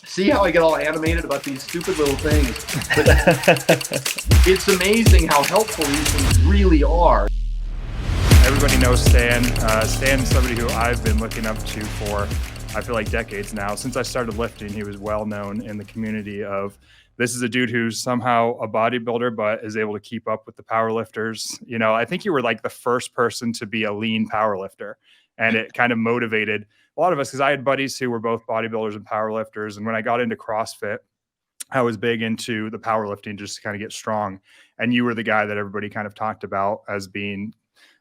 See how I get all animated about these stupid little things? But it's amazing how helpful these things really are. Everybody knows Stan. Stan's somebody who I've been looking up to for, I feel like, decades now. Since I started lifting, he was well known in the community of, this is a dude who's somehow a bodybuilder, but is able to keep up with the powerlifters. You know, I think you were like the first person to be a lean powerlifter, and it kind of motivated a lot of us, because I had buddies who were both bodybuilders and powerlifters. And when I got into CrossFit, I was big into the powerlifting just to kind of get strong. And you were the guy that everybody kind of talked about as being,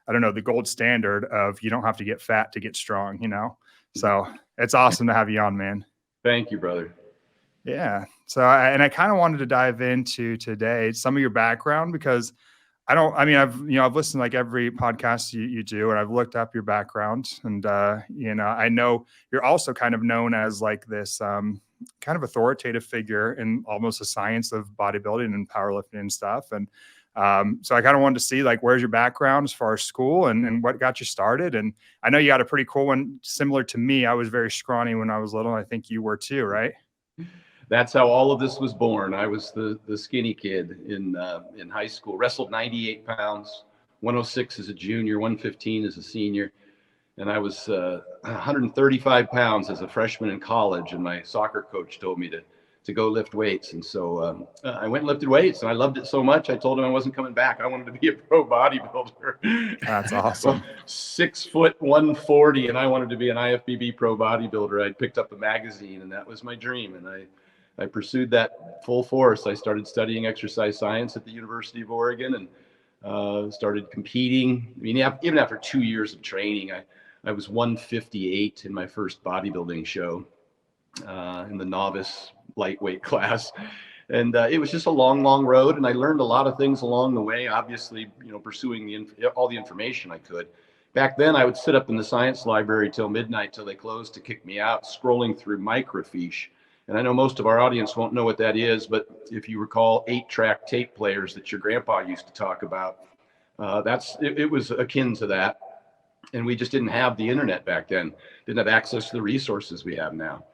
I don't know, the gold standard of, you don't have to get fat to get strong, you know? So it's awesome to have you on, man. Thank you, brother. Yeah. So, I kind of wanted to dive into today some of your background, because I've listened to like every podcast you do, and I've looked up your background, and, I know you're also kind of known as like this, kind of authoritative figure in almost the science of bodybuilding and powerlifting and stuff. And, so I kind of wanted to see, like, where's your background as far as school and what got you started? And I know you got a pretty cool one similar to me. I was very scrawny when I was little. And I think you were too, right? That's how all of this was born. I was the skinny kid in high school. Wrestled 98 pounds, 106 as a junior, 115 as a senior. And I was 135 pounds as a freshman in college. And my soccer coach told me to go lift weights. And so I went and lifted weights, and I loved it so much, I told him I wasn't coming back. I wanted to be a pro bodybuilder. That's awesome. 6 foot 140, and I wanted to be an IFBB pro bodybuilder. I picked up a magazine, and that was my dream. And I pursued that full force. I started studying exercise science at the University of Oregon, and started competing. I mean, even after 2 years of training, I was 158 in my first bodybuilding show in the novice lightweight class. And it was just a long road. And I learned a lot of things along the way, obviously, pursuing all the information I could. Back then, I would sit up in the science library till midnight, till they closed to kick me out, scrolling through microfiche. And I know most of our audience won't know what that is, but if you recall 8-track tape players that your grandpa used to talk about, it was akin to that. And we just didn't have the internet back then, didn't have access to the resources we have now.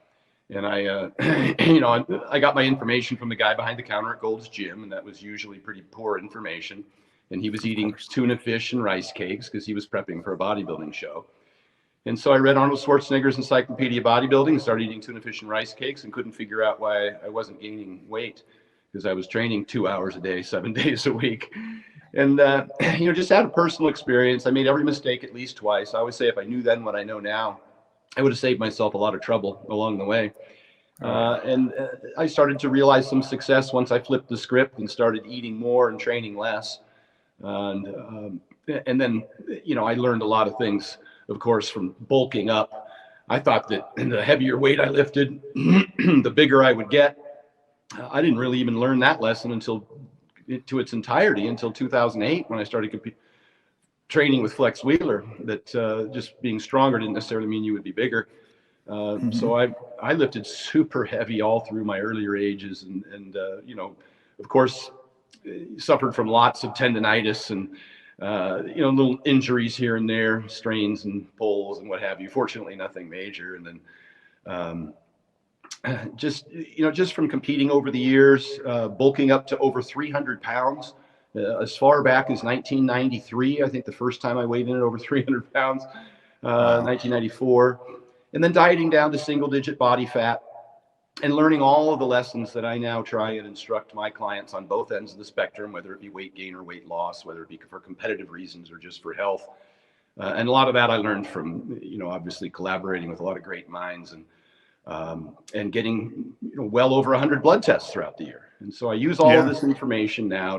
And I got my information from the guy behind the counter at Gold's Gym, and that was usually pretty poor information. And he was eating tuna fish and rice cakes because he was prepping for a bodybuilding show. And so I read Arnold Schwarzenegger's Encyclopedia of Bodybuilding and started eating tuna fish and rice cakes, and couldn't figure out why I wasn't gaining weight, because I was training 2 hours a day, 7 days a week. And, just had a personal experience. I made every mistake at least twice. I always say, if I knew then what I know now, I would have saved myself a lot of trouble along the way. And I started to realize some success once I flipped the script and started eating more and training less. And then, I learned a lot of things, of course, from bulking up. I thought that the heavier weight I lifted, the bigger I would get. I didn't really even learn that lesson to its entirety until 2008, when I started training with Flex Wheeler, that just being stronger didn't necessarily mean you would be bigger. So I lifted super heavy all through my earlier ages, and of course, suffered from lots of tendonitis and little injuries here and there, strains and pulls and what have you. Fortunately, nothing major. And then just from competing over the years, bulking up to over 300 pounds. As far back as 1993, I think the first time I weighed in at over 300 pounds, 1994, and then dieting down to single-digit body fat, and learning all of the lessons that I now try and instruct my clients on both ends of the spectrum, whether it be weight gain or weight loss, whether it be for competitive reasons or just for health. And a lot of that I learned from, obviously collaborating with a lot of great minds, and getting well over 100 blood tests throughout the year. And so I use all of this information now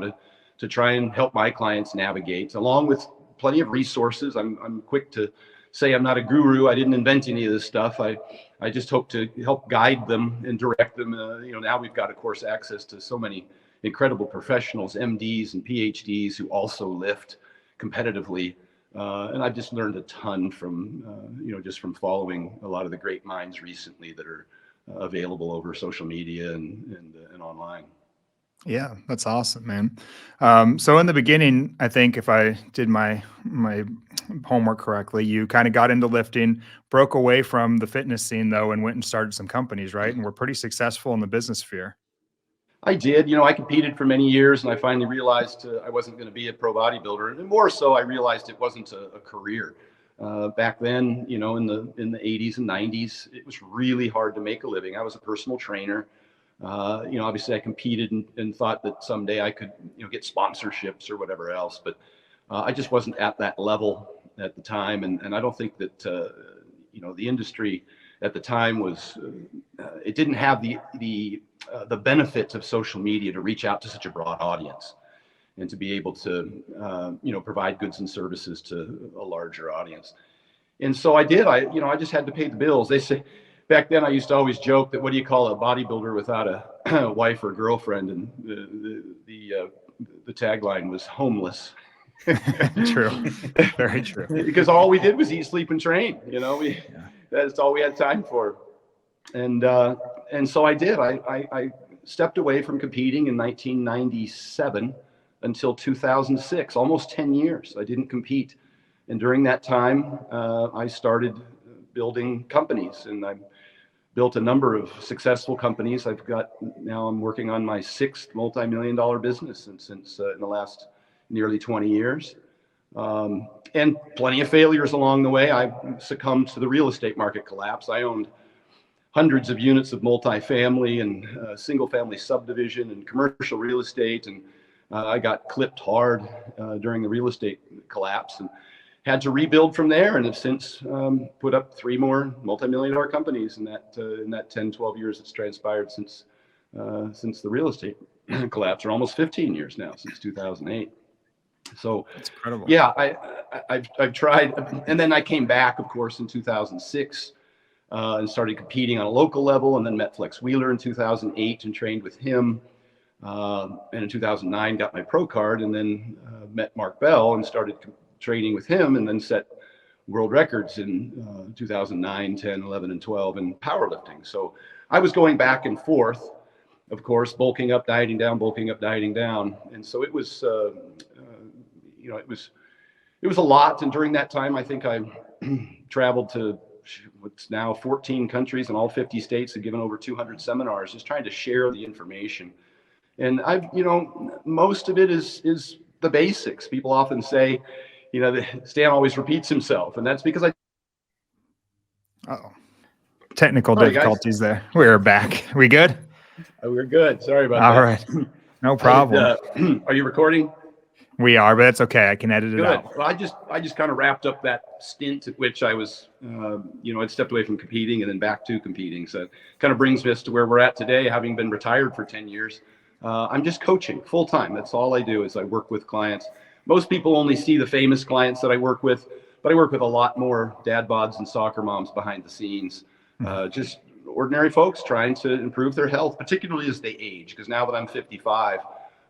to try and help my clients navigate, along with plenty of resources. I'm quick to say I'm not a guru. I didn't invent any of this stuff. I just hope to help guide them and direct them. Now we've got, of course, access to so many incredible professionals, MDs and PhDs, who also lift competitively. And I've just learned a ton from, just from following a lot of the great minds recently that are available over social media and online. Yeah, that's awesome, man. So in the beginning, I think if I did my homework correctly, you kind of got into lifting, broke away from the fitness scene though, and went and started some companies, right? And were pretty successful in the business sphere. I did. I competed for many years, and I finally realized I wasn't going to be a pro bodybuilder. And more so, I realized it wasn't a career. Back then, in the 80s and 90s, it was really hard to make a living. I was a personal trainer. Obviously, I competed and thought that someday I could, get sponsorships or whatever else. But I just wasn't at that level at the time, and I don't think that the industry at the time was it didn't have the benefits of social media to reach out to such a broad audience and to be able to provide goods and services to a larger audience. And so I did. I just had to pay the bills. They say back then I used to always joke that what do you call a bodybuilder without a wife or girlfriend, and the tagline was homeless. True. Very true. Because all we did was eat, sleep, and train. That's all we had time for. And so I did. I stepped away from competing in 1997 until 2006, almost 10 years. I didn't compete. And during that time, I started building companies, and I built a number of successful companies. Now I'm working on my 6th multi-million-dollar business since in the last nearly 20 years. And plenty of failures along the way. I succumbed to the real estate market collapse. I owned hundreds of units of multifamily and single family subdivision and commercial real estate. And I got clipped hard during the real estate collapse and had to rebuild from there, and have since put up 3 more multi-million-dollar companies in that 10, 12 years that's transpired since the real estate collapse, or almost 15 years now, since 2008. So that's incredible. Yeah, I've tried, and then I came back, of course, in 2006 and started competing on a local level, and then met Flex Wheeler in 2008 and trained with him. And in 2009 got my pro card, and then met Mark Bell and started training with him, and then set world records in 2009, 10, 11, and 12 in powerlifting. So I was going back and forth, of course, bulking up, dieting down, bulking up, dieting down. And so it was, it was a lot. And during that time, I think I traveled to what's now 14 countries in all 50 states, and given over 200 seminars, just trying to share the information. And most of it is the basics. People often say, Stan always repeats himself, and that's because technical difficulties there. We're back. We good? We're good. Sorry about that. All right. No problem. Are you recording? We are, but that's okay. I can edit it out. Well, I just kind of wrapped up that stint at which I was, I'd stepped away from competing and then back to competing. So it kind of brings us to where we're at today, having been retired for 10 years. I'm just coaching full time. That's all I do, is I work with clients. Most people only see the famous clients that I work with, but I work with a lot more dad bods and soccer moms behind the scenes. Just ordinary folks trying to improve their health, particularly as they age. Because now that I'm 55,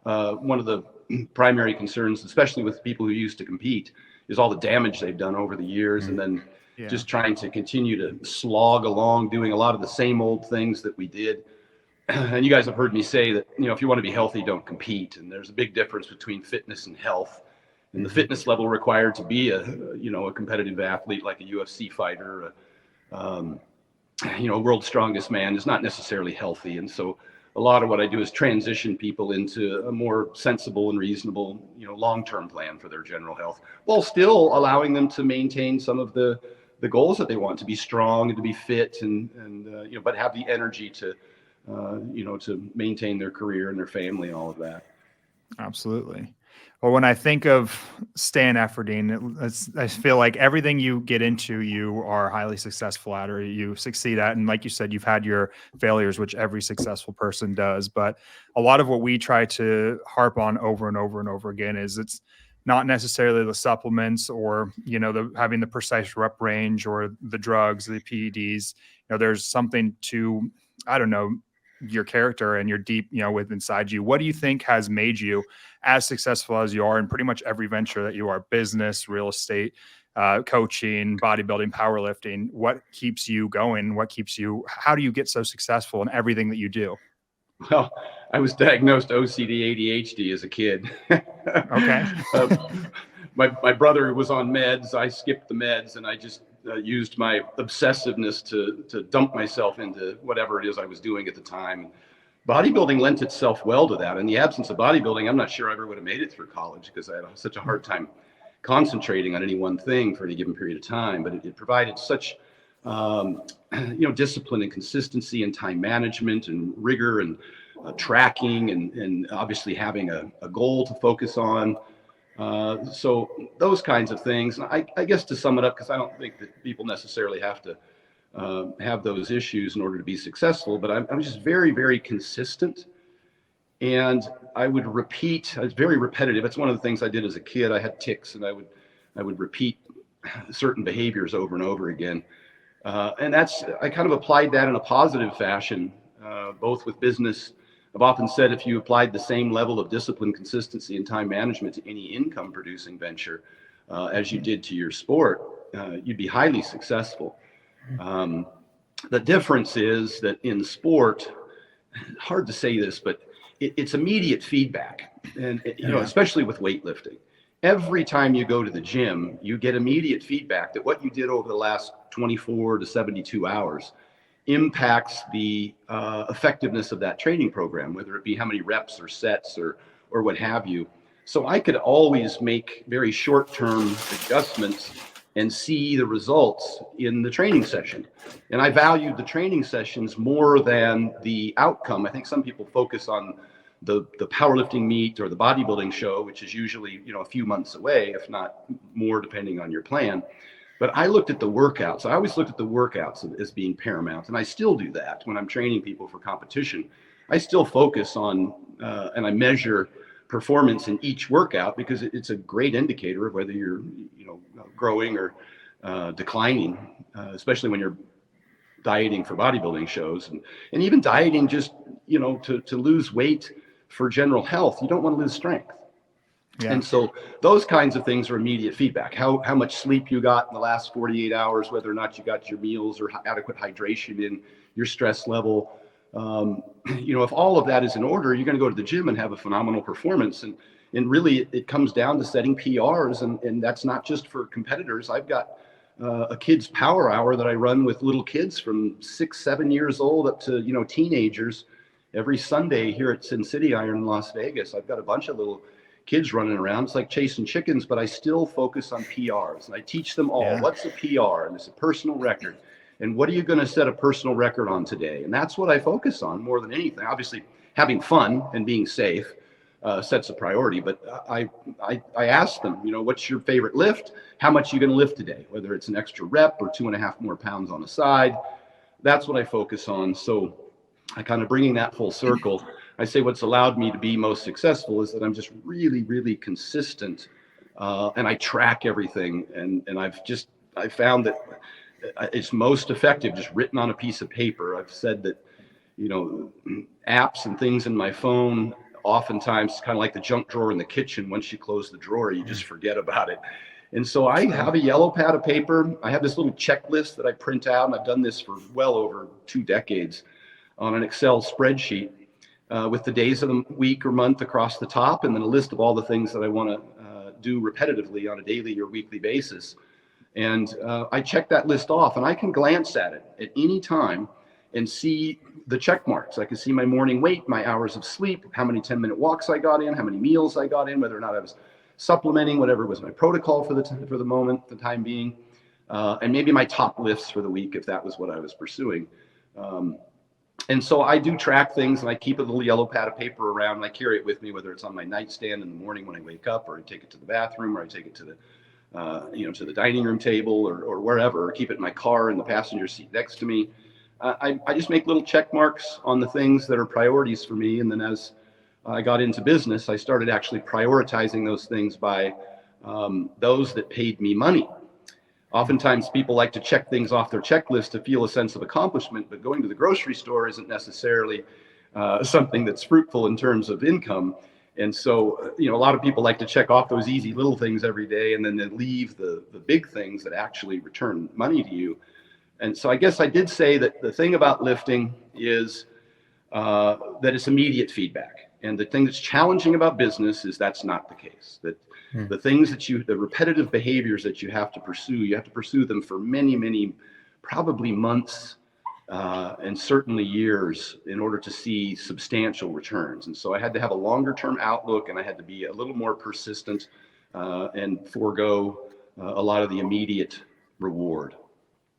one of the primary concerns, especially with people who used to compete, is all the damage they've done over the years, and then just trying to continue to slog along, doing a lot of the same old things that we did. And you guys have heard me say that, if you want to be healthy, don't compete. And there's a big difference between fitness and health. And the fitness level required to be a competitive athlete, like a UFC fighter, world's strongest man, is not necessarily healthy. And so a lot of what I do is transition people into a more sensible and reasonable, long-term plan for their general health, while still allowing them to maintain some of the goals that they want, to be strong and to be fit, and but have the energy to maintain their career and their family and all of that. Absolutely. Well, when I think of Stan Efferding, I feel like everything you get into, you are highly successful at, or you succeed at. And like you said, you've had your failures, which every successful person does. But a lot of what we try to harp on over and over and over again is it's not necessarily the supplements, or, having the precise rep range, or the drugs, the PEDs. There's something to, your character and your deep, with inside you. What do you think has made you as successful as you are in pretty much every venture that you are? Business, real estate, coaching, bodybuilding, powerlifting. What keeps you going? How do you get so successful in everything that you do? Well, I was diagnosed OCD ADHD as a kid. Okay. My brother was on meds. I skipped the meds, and I just used my obsessiveness to dump myself into whatever it is I was doing at the time. Bodybuilding lent itself well to that. In the absence of bodybuilding, I'm not sure I ever would have made it through college because I had such a hard time concentrating on any one thing for any given period of time. But it provided such discipline and consistency and time management and rigor and tracking and obviously having a goal to focus on. So those kinds of things. I guess to sum it up, because I don't think that people necessarily have to have those issues in order to be successful, but I'm just very, very consistent. And I would repeat, it's very repetitive. It's one of the things I did as a kid. I had tics, and I would repeat certain behaviors over and over again. And I kind of applied that in a positive fashion, both with business. I've often said if you applied the same level of discipline, consistency, and time management to any income producing venture as you did to your sport, you'd be highly successful. The difference is that in sport, hard to say this, but it's immediate feedback. And, especially with weightlifting. Every time you go to the gym, you get immediate feedback that what you did over the last 24 to 72 hours impacts the effectiveness of that training program, whether it be how many reps or sets or what have you. So I could always make very short-term adjustments and see the results in the training session. And I valued the training sessions more than the outcome. I think some people focus on the powerlifting meet or the bodybuilding show, which is usually, a few months away, if not more, depending on your plan. But I looked at the workouts. I always looked at the workouts as being paramount. And I still do that when I'm training people for competition. I still focus on, and I measure performance in each workout because it's a great indicator of whether you're, growing or declining, especially when you're dieting for bodybuilding shows and even dieting just, to lose weight for general health. You don't want to lose strength. Yeah. And so those kinds of things are immediate feedback. How much sleep you got in the last 48 hours, whether or not you got your meals or adequate hydration in, your stress level. If all of that is in order, you're going to go to the gym and have a phenomenal performance. And really, it comes down to setting PRs. And that's not just for competitors. I've got a kids power hour that I run with little kids from 6, 7 years old up to, teenagers every Sunday here at Sin City Iron in Las Vegas. I've got a bunch of little kids running around. It's like chasing chickens, but I still focus on PRs. And I teach them all, what's a PR? And it's a personal record. And what are you going to set a personal record on today? And that's what I focus on more than anything. Obviously, having fun and being safe sets a priority. But I ask them, what's your favorite lift? How much are you going to lift today? Whether it's an extra rep or 2.5 more pounds on the side. That's what I focus on. So I kind of bringing that full circle. I say what's allowed me to be most successful is that I'm just really, really consistent, and I track everything. And I found that it's most effective just written on a piece of paper. I've said that, apps and things in my phone, oftentimes kind of like the junk drawer in the kitchen. Once you close the drawer, you just forget about it. And so I have a yellow pad of paper. I have this little checklist that I print out, and I've done this for well over 2 decades on an Excel spreadsheet. With the days of the week or month across the top, and then a list of all the things that I want to do repetitively on a daily or weekly basis. And I check that list off, and I can glance at it at any time and see the check marks. I can see my morning weight, my hours of sleep, how many 10-minute walks I got in, how many meals I got in, whether or not I was supplementing, whatever was my protocol for the moment, the time being, and maybe my top lifts for the week if that was what I was pursuing. And so I do track things, and I keep a little yellow pad of paper around, and I carry it with me, whether it's on my nightstand in the morning when I wake up, or I take it to the bathroom, or I take it to the, to the dining room table or wherever, or keep it in my car in the passenger seat next to me. I just make little check marks on the things that are priorities for me. And then as I got into business, I started actually prioritizing those things by those that paid me money. Oftentimes people like to check things off their checklist to feel a sense of accomplishment, but going to the grocery store isn't necessarily something that's fruitful in terms of income. And so, a lot of people like to check off those easy little things every day, and then they leave the big things that actually return money to you. And so I guess I did say that the thing about lifting is that it's immediate feedback. And the thing that's challenging about business is that's not the case. That the things that the repetitive behaviors that you have to pursue them for many, many, probably months, and certainly years in order to see substantial returns. And so I had to have a longer term outlook, and I had to be a little more persistent, and forego a lot of the immediate reward.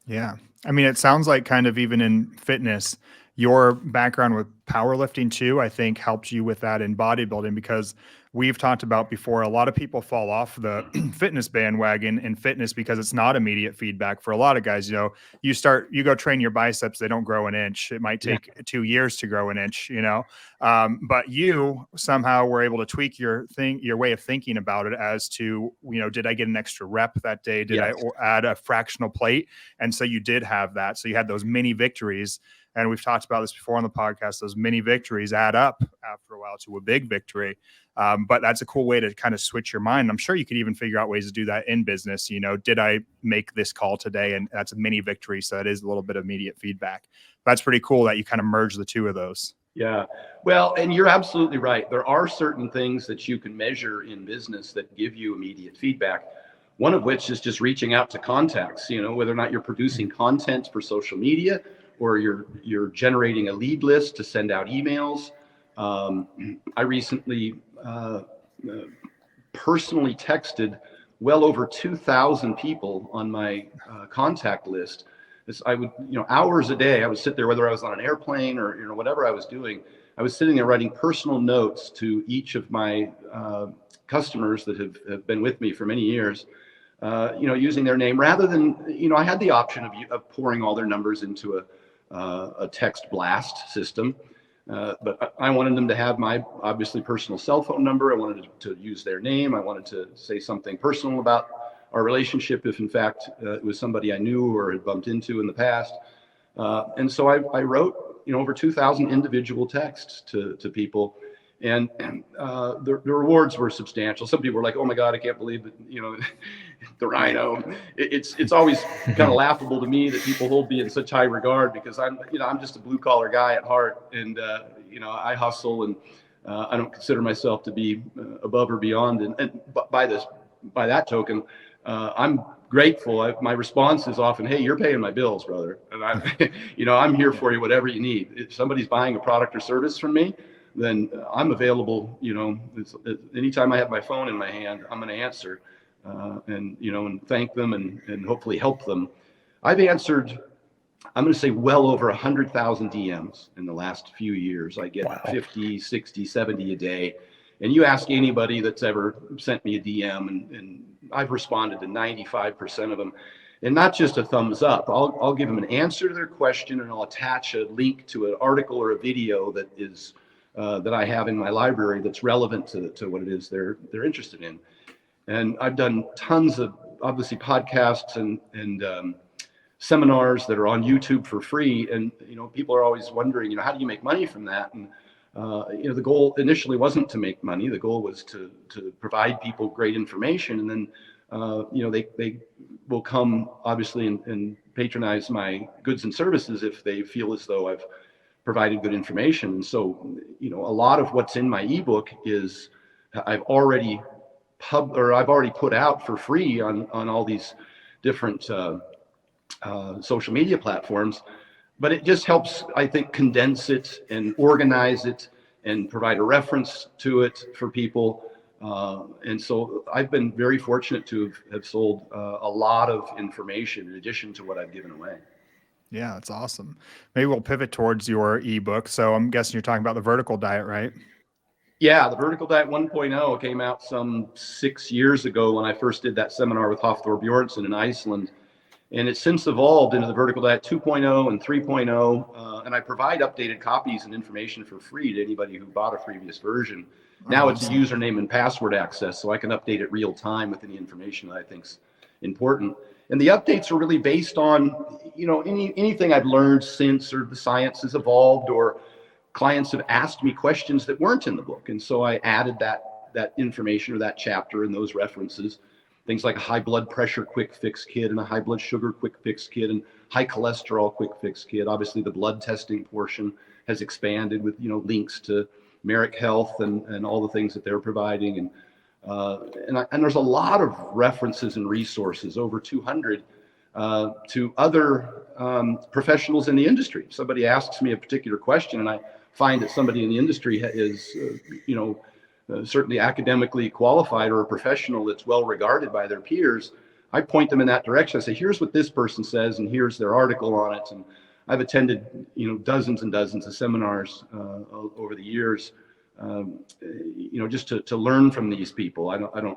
Yeah. I mean, it sounds like kind of even in fitness, your background with powerlifting too, I think helped you with that in bodybuilding, because we've talked about before, a lot of people fall off the fitness bandwagon in fitness because it's not immediate feedback for a lot of guys. You know, you go train your biceps, they don't grow an inch. It might take 2 years to grow an inch, you know, but you somehow were able to tweak your way of thinking about it as to, you know, did I get an extra rep that day? Did I add a fractional plate? And so you did have that. So you had those mini victories. And we've talked about this before on the podcast. Those mini victories add up after a while to a big victory. But that's a cool way to kind of switch your mind. I'm sure you could even figure out ways to do that in business. You know, did I make this call today? And that's a mini victory. So that is a little bit of immediate feedback. That's pretty cool that you kind of merge the two of those. Yeah. Well, and you're absolutely right. There are certain things that you can measure in business that give you immediate feedback. One of which is just reaching out to contacts, you know, whether or not you're producing content for social media, or you're generating a lead list to send out emails. I recently personally texted well over 2,000 people on my contact list. I would, you know, hours a day, I would sit there, whether I was on an airplane or, you know, whatever I was doing, I was sitting there writing personal notes to each of my customers that have been with me for many years. You know, using their name rather than, you know, I had the option of pouring all their numbers into a text blast system, but I wanted them to have my obviously personal cell phone number. I wanted to use their name. I wanted to say something personal about our relationship if in fact it was somebody I knew or had bumped into in the past. And so I wrote, you know, over 2,000 individual texts to people. And the rewards were substantial. Some people were like, "Oh my God, I can't believe that, you know, the Rhino." It's always kind of laughable to me that people hold me in such high regard, because I'm just a blue collar guy at heart, and you know, I hustle, and I don't consider myself to be above or beyond. And by that token, I'm grateful. My response is often, "Hey, you're paying my bills, brother, and I'm here for you, whatever you need. If somebody's buying a product or service from me, then I'm available, you know, anytime I have my phone in my hand, I'm going to answer, and, you know, and thank them and hopefully help them." I've answered, I'm going to say well over 100,000 DMs in the last few years. I get 50, 60, 70 a day. And you ask anybody that's ever sent me a DM, and I've responded to 95% of them. And not just a thumbs up. I'll give them an answer to their question, and I'll attach a link to an article or a video that is that I have in my library that's relevant to what it is they're interested in. And I've done tons of obviously podcasts and seminars that are on YouTube for free. And, you know, people are always wondering, you know, how do you make money from that? And, you know, the goal initially wasn't to make money. The goal was to provide people great information. And then, you know, they will come obviously and patronize my goods and services if they feel as though I've provided good information. And so, you know, a lot of what's in my ebook is I've already put out for free on all these different social media platforms, but it just helps, I think, condense it and organize it and provide a reference to it for people. And so I've been very fortunate to have sold a lot of information in addition to what I've given away. Yeah, that's awesome. Maybe we'll pivot towards your ebook. So I'm guessing you're talking about the vertical diet, right? Yeah, the Vertical Diet 1.0 came out some 6 years ago when I first did that seminar with Hafthor Bjornsson in Iceland. And it's since evolved into the Vertical Diet 2.0 and 3.0. And I provide updated copies and information for free to anybody who bought a previous version. Now it's a username and password access, so I can update it real time with any information that I think's important. And the updates are really based on, you know, anything I've learned since, or the science has evolved, or clients have asked me questions that weren't in the book. And so I added that information or that chapter and those references. Things like a high blood pressure quick fix kit and a high blood sugar quick fix kit and high cholesterol quick fix kit. Obviously the blood testing portion has expanded with, links to Merrick Health and all the things that they're providing. And there's a lot of references and resources, over 200, to other professionals in the industry. If somebody asks me a particular question and I find that somebody in the industry is, certainly academically qualified or a professional that's well regarded by their peers, I point them in that direction. I say, here's what this person says, and here's their article on it. And I've attended, dozens and dozens of seminars over the years, just to learn from these people.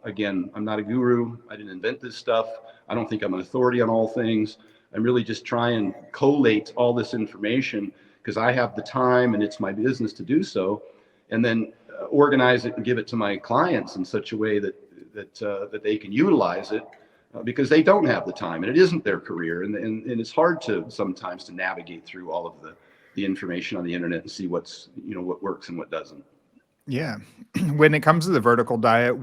Again, I'm not a guru. I didn't invent this stuff. I don't think I'm an authority on all things. I'm really just try and collate all this information because I have the time and it's my business to do so, and then organize it and give it to my clients in such a way that they can utilize it because they don't have the time and it isn't their career. And it's hard sometimes to navigate through all of the information on the internet and see what works and what doesn't. Yeah. When it comes to the vertical diet,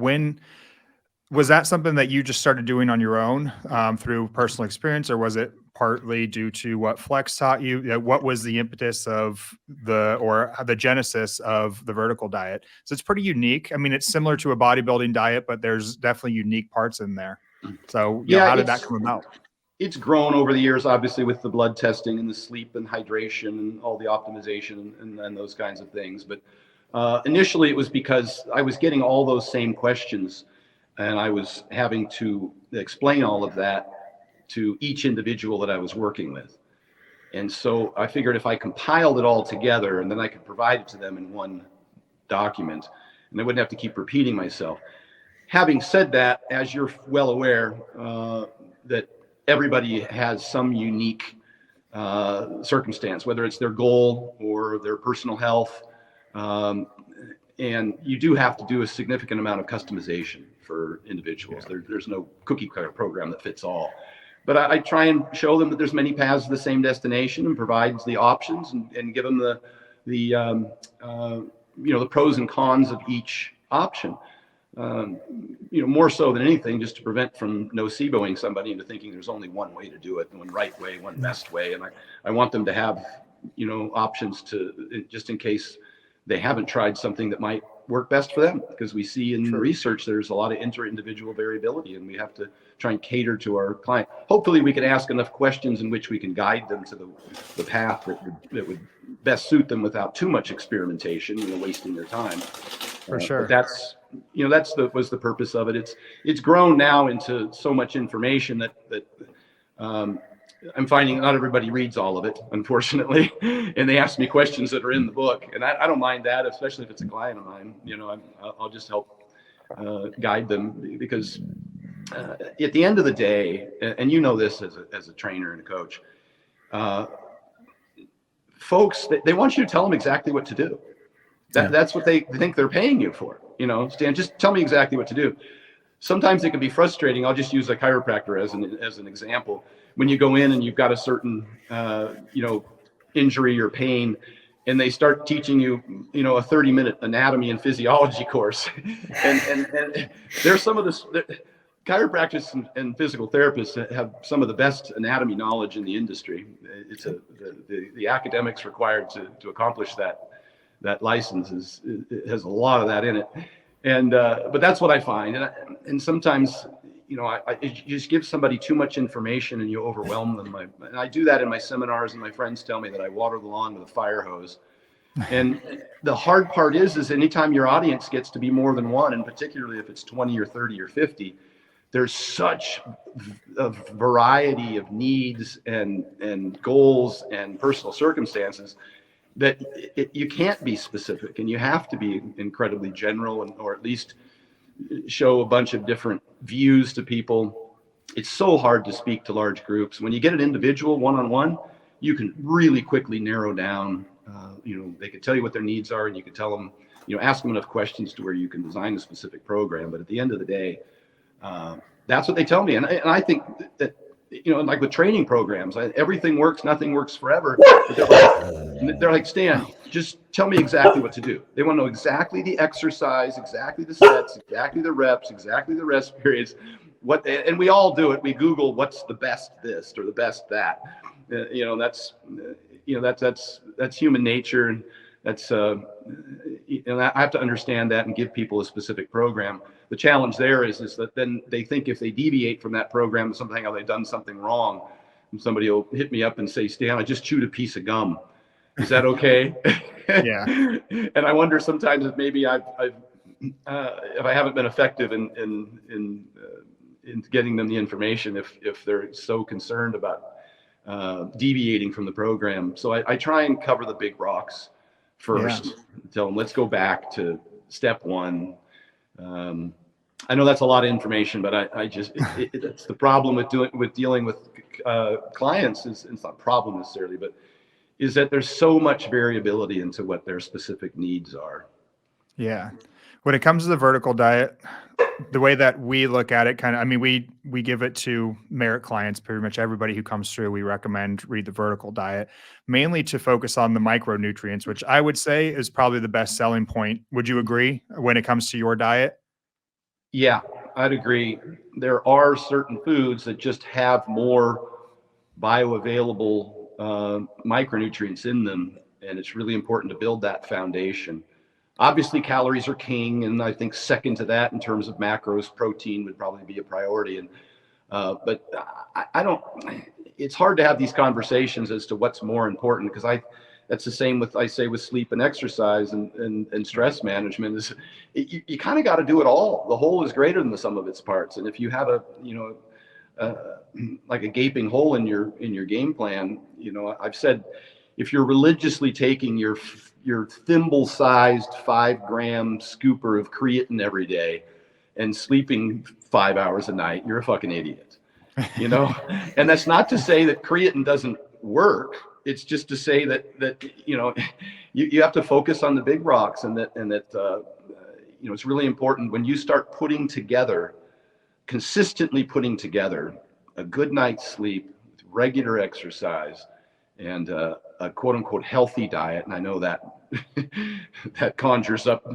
was that something that you just started doing on your own through personal experience, or was it partly due to what Flex taught you? What was the impetus of the genesis of the vertical diet? So it's pretty unique. I mean, it's similar to a bodybuilding diet, but there's definitely unique parts in there. So how did that come about? It's grown over the years, obviously, with the blood testing and the sleep and hydration and all the optimization and those kinds of things. But initially it was because I was getting all those same questions and I was having to explain all of that to each individual that I was working with. And so I figured if I compiled it all together and then I could provide it to them in one document and I wouldn't have to keep repeating myself. Having said that, as you're well aware, that everybody has some unique circumstance, whether it's their goal or their personal health. And you do have to do a significant amount of customization for individuals. Yeah. There's no cookie cutter program that fits all. But I try and show them that there's many paths to the same destination and provides the options and give them the pros and cons of each option. More so than anything, just to prevent from noceboing somebody into thinking there's only one way to do it, one right way, one best way. And I want them to have, options to, just in case they haven't tried something that might work best for them, because we see in research there's a lot of inter-individual variability and we have to try and cater to our client. Hopefully we can ask enough questions in which we can guide them to the path that would best suit them without too much experimentation, wasting their time. For sure. But that's was the purpose of it. It's grown now into so much information that I'm finding not everybody reads all of it, unfortunately, and they ask me questions that are in the book, and I don't mind that, especially if it's a client of mine. I'll just help guide them, because at the end of the day, and this as a trainer and a coach, folks, they want you to tell them exactly what to do. That's what they think they're paying you for. Stan, just tell me exactly what to do. Sometimes it can be frustrating. I'll just use a chiropractor as an example. When you go in and you've got a certain, injury or pain, and they start teaching you, a 30-minute anatomy and physiology course, and there's some of the chiropractors and physical therapists have some of the best anatomy knowledge in the industry. It's the academics required to accomplish that license has a lot of that in it. And but that's what I find, and sometimes I just give somebody too much information and you overwhelm them. And I do that in my seminars, and my friends tell me that I water the lawn with a fire hose. And the hard part is anytime your audience gets to be more than one, and particularly if it's 20 or 30 or 50, there's such a variety of needs and goals and personal circumstances that you can't be specific, and you have to be incredibly general, or at least show a bunch of different views to people. It's so hard to speak to large groups. When you get an individual one-on-one, you can really quickly narrow down. They can tell you what their needs are, and you can tell them, ask them enough questions to where you can design a specific program. But at the end of the day, that's what they tell me. And I think that, like with training programs, everything works, nothing works forever. But they're like, Stan, just tell me exactly what to do. They want to know exactly the exercise, exactly the sets, exactly the reps, exactly the rest periods. And we all do it. We Google what's the best this or the best that. That's that's human nature, and that's I have to understand that and give people a specific program. The challenge there is that then they think if they deviate from that program, somehow they've done something wrong. And somebody will hit me up and say, Stan, I just chewed a piece of gum. Is that okay? Yeah. And I wonder sometimes if maybe if I haven't been effective in getting them the information, if they're so concerned about deviating from the program. So I try and cover the big rocks first. Yeah. Tell them, let's go back to step one. I know that's a lot of information, but it's the problem with dealing with clients it's not a problem necessarily, but is that there's so much variability into what their specific needs are. Yeah. When it comes to the vertical diet, the way that we look at it, we give it to merit clients, pretty much everybody who comes through, we recommend read the vertical diet, mainly to focus on the micronutrients, which I would say is probably the best selling point. Would you agree when it comes to your diet? Yeah, I'd agree. There are certain foods that just have more bioavailable micronutrients in them, and it's really important to build that foundation. Obviously, calories are king, and I think second to that in terms of macros, protein would probably be a priority. And but I don't. It's hard to have these conversations as to what's more important, because that's the same with sleep and exercise and stress management. Is you kind of got to do it all. The whole is greater than the sum of its parts. And if you have like a gaping hole in your game plan, I've said, if you're religiously taking your thimble-sized 5-gram scooper of creatine every day and sleeping 5 hours a night, you're a fucking idiot. And that's not to say that creatine doesn't work. It's just to say that you have to focus on the big rocks, and that it's really important when you start consistently putting together a good night's sleep, regular exercise, and a quote unquote healthy diet. And I know that that conjures up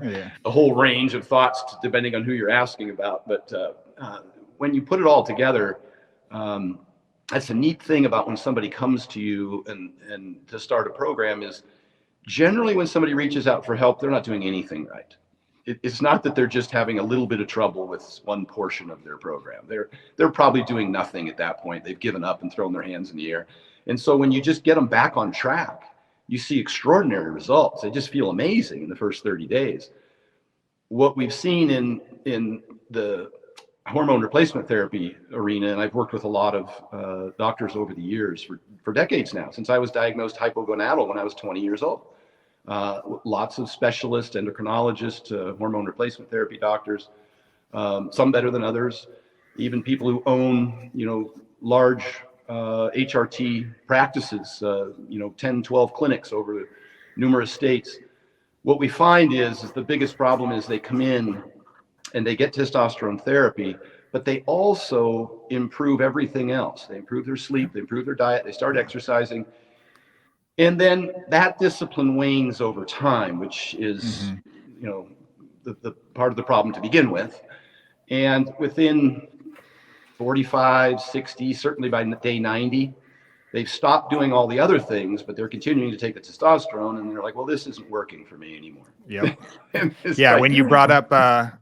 a whole range of thoughts depending on who you're asking about. But when you put it all together, that's a neat thing about when somebody comes to you and to start a program is generally when somebody reaches out for help, they're not doing anything right. It's not that they're just having a little bit of trouble with one portion of their program. They're probably doing nothing at that point. They've given up and thrown their hands in the air. And so when you just get them back on track, you see extraordinary results. They just feel amazing in the first 30 days. What we've seen in the hormone replacement therapy arena, and I've worked with a lot of doctors over the years for decades now, since I was diagnosed hypogonadal when I was 20 years old. Lots of specialists, endocrinologists, hormone replacement therapy doctors, some better than others, even people who own, large HRT practices, 10, 12 clinics over numerous states. What we find is the biggest problem is they come in and they get testosterone therapy, but they also improve everything else. They improve their sleep, they improve their diet, they start exercising. And then that discipline wanes over time, which is, the part of the problem to begin with. And within 45, 60, certainly by day 90, they've stopped doing all the other things, but they're continuing to take the testosterone, and they're like, well, this isn't working for me anymore. Yep. Yeah. When you brought up,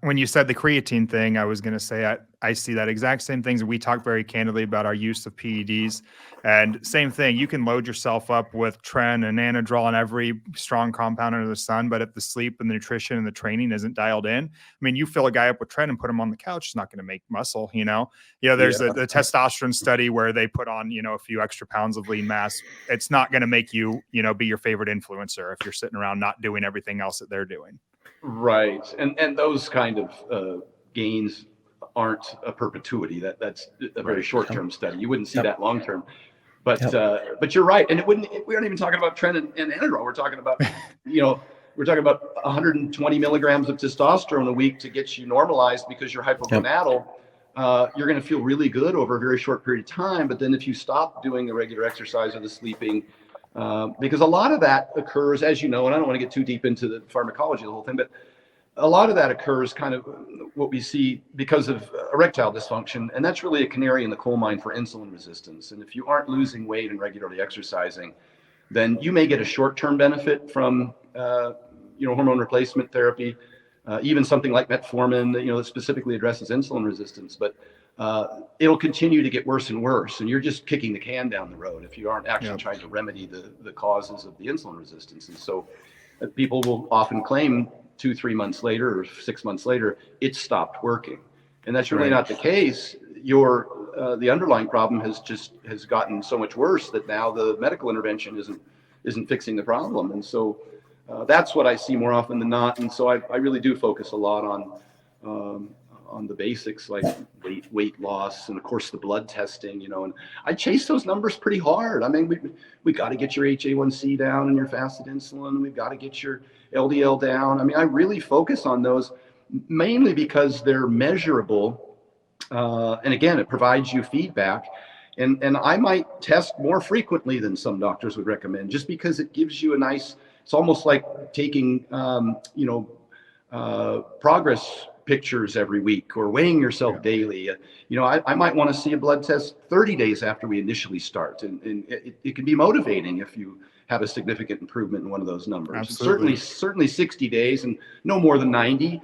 when you said the creatine thing, I was going to say, I see that exact same things. We talked very candidly about our use of PEDs, and same thing. You can load yourself up with Tren and Anadrol and every strong compound under the sun, but if the sleep and the nutrition and the training isn't dialed in, you fill a guy up with Tren and put him on the couch, it's not going to make muscle, there's the testosterone study where they put on, a few extra pounds of lean mass. It's not going to make you, be your favorite influencer if you're sitting around not doing everything else that they're doing. Right. And those kind of gains aren't a perpetuity. That's a very short-term study. You wouldn't see that long-term. But you're right. And we aren't even talking about Tren and Anadrol. We're talking about, we're talking about 120 milligrams of testosterone a week to get you normalized because you're hypogonadal. You're going to feel really good over a very short period of time. But then if you stop doing the regular exercise or the sleeping, because a lot of that occurs, as you know, and I don't want to get too deep into the pharmacology of the whole thing, but a lot of that occurs kind of what we see because of erectile dysfunction. And that's really a canary in the coal mine for insulin resistance. And if you aren't losing weight and regularly exercising, then you may get a short-term benefit from, hormone replacement therapy, even something like metformin, that specifically addresses insulin resistance. But it'll continue to get worse and worse, and you're just kicking the can down the road if you aren't actually trying to remedy the causes of the insulin resistance. And so people will often claim 2-3 months later or 6 months later, it stopped working. And that's really not the case. The underlying problem has gotten so much worse that now the medical intervention isn't fixing the problem. And so that's what I see more often than not. And so I really do focus a lot on the basics, like weight loss, and of course the blood testing, and I chase those numbers pretty hard. I mean, we got to get your HA1C down and your fasted insulin. We've got to get your LDL down. I mean, I really focus on those mainly because they're measurable. And again, it provides you feedback. And I might test more frequently than some doctors would recommend, just because it gives you it's almost like taking, progress pictures every week or weighing yourself daily. I might want to see a blood test 30 days after we initially start. And it can be motivating if you have a significant improvement in one of those numbers. Absolutely. Certainly 60 days and no more than 90.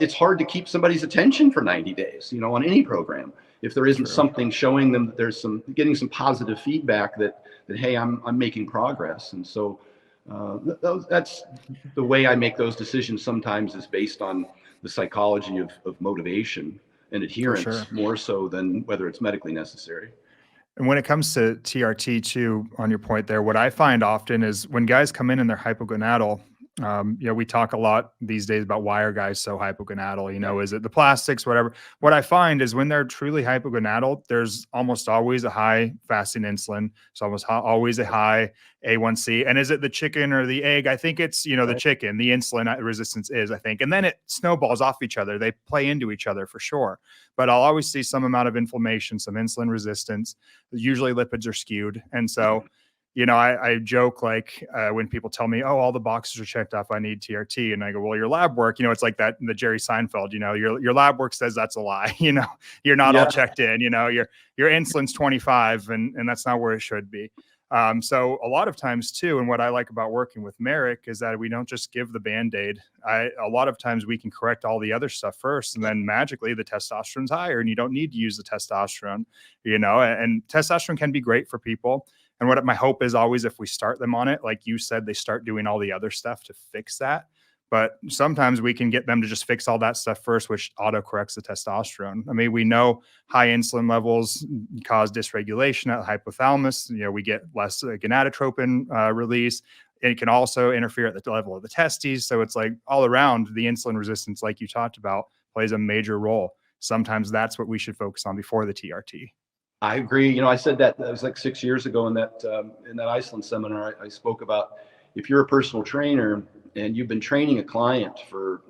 It's hard to keep somebody's attention for 90 days, on any program, if there isn't something showing them that there's getting some positive feedback that hey, I'm making progress. And so that's the way I make those decisions. Sometimes is based on the psychology of motivation and adherence more so than whether it's medically necessary. And when it comes to TRT too, on your point there, what I find often is when guys come in and they're hypogonadal, we talk a lot these days about why are guys so hypogonadal, is it the plastics, whatever. What I find is when they're truly hypogonadal, there's almost always a high fasting insulin. It's almost always a high A1C. And is it the chicken or the egg? I think it's, the chicken, the insulin resistance is, I think. And then it snowballs off each other. They play into each other for sure. But I'll always see some amount of inflammation, some insulin resistance. Usually lipids are skewed. And so, I joke when people tell me, oh, all the boxes are checked off, I need TRT. And I go, well, your lab work, it's like that, the Jerry Seinfeld, your lab work says that's a lie. You're not all checked in, your insulin's 25 and that's not where it should be. So a lot of times too, and what I like about working with Merrick is that we don't just give the Band-Aid. A lot of times we can correct all the other stuff first, and then magically the testosterone's higher and you don't need to use the testosterone, and testosterone can be great for people. And what my hope is always, if we start them on it, like you said, they start doing all the other stuff to fix that. But sometimes we can get them to just fix all that stuff first, which auto corrects the testosterone. I mean, we know high insulin levels cause dysregulation at the hypothalamus. We get less gonadotropin release. And it can also interfere at the level of the testes. So it's like all around, the insulin resistance, like you talked about, plays a major role. Sometimes that's what we should focus on before the TRT. I agree. I said that was like 6 years ago in that Iceland seminar. I spoke about if you're a personal trainer and you've been training a client for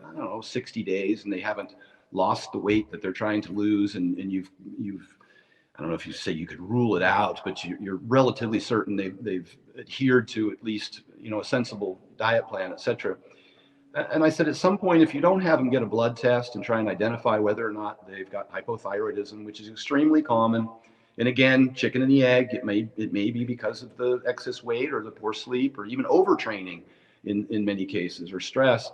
60 days and they haven't lost the weight that they're trying to lose, and you've I don't know if you say you could rule it out, but you're relatively certain they've adhered to at least a sensible diet plan, etc. And I said, at some point, if you don't have them get a blood test and try and identify whether or not they've got hypothyroidism, which is extremely common. And again, chicken and the egg, it may be because of the excess weight or the poor sleep or even overtraining in many cases, or stress.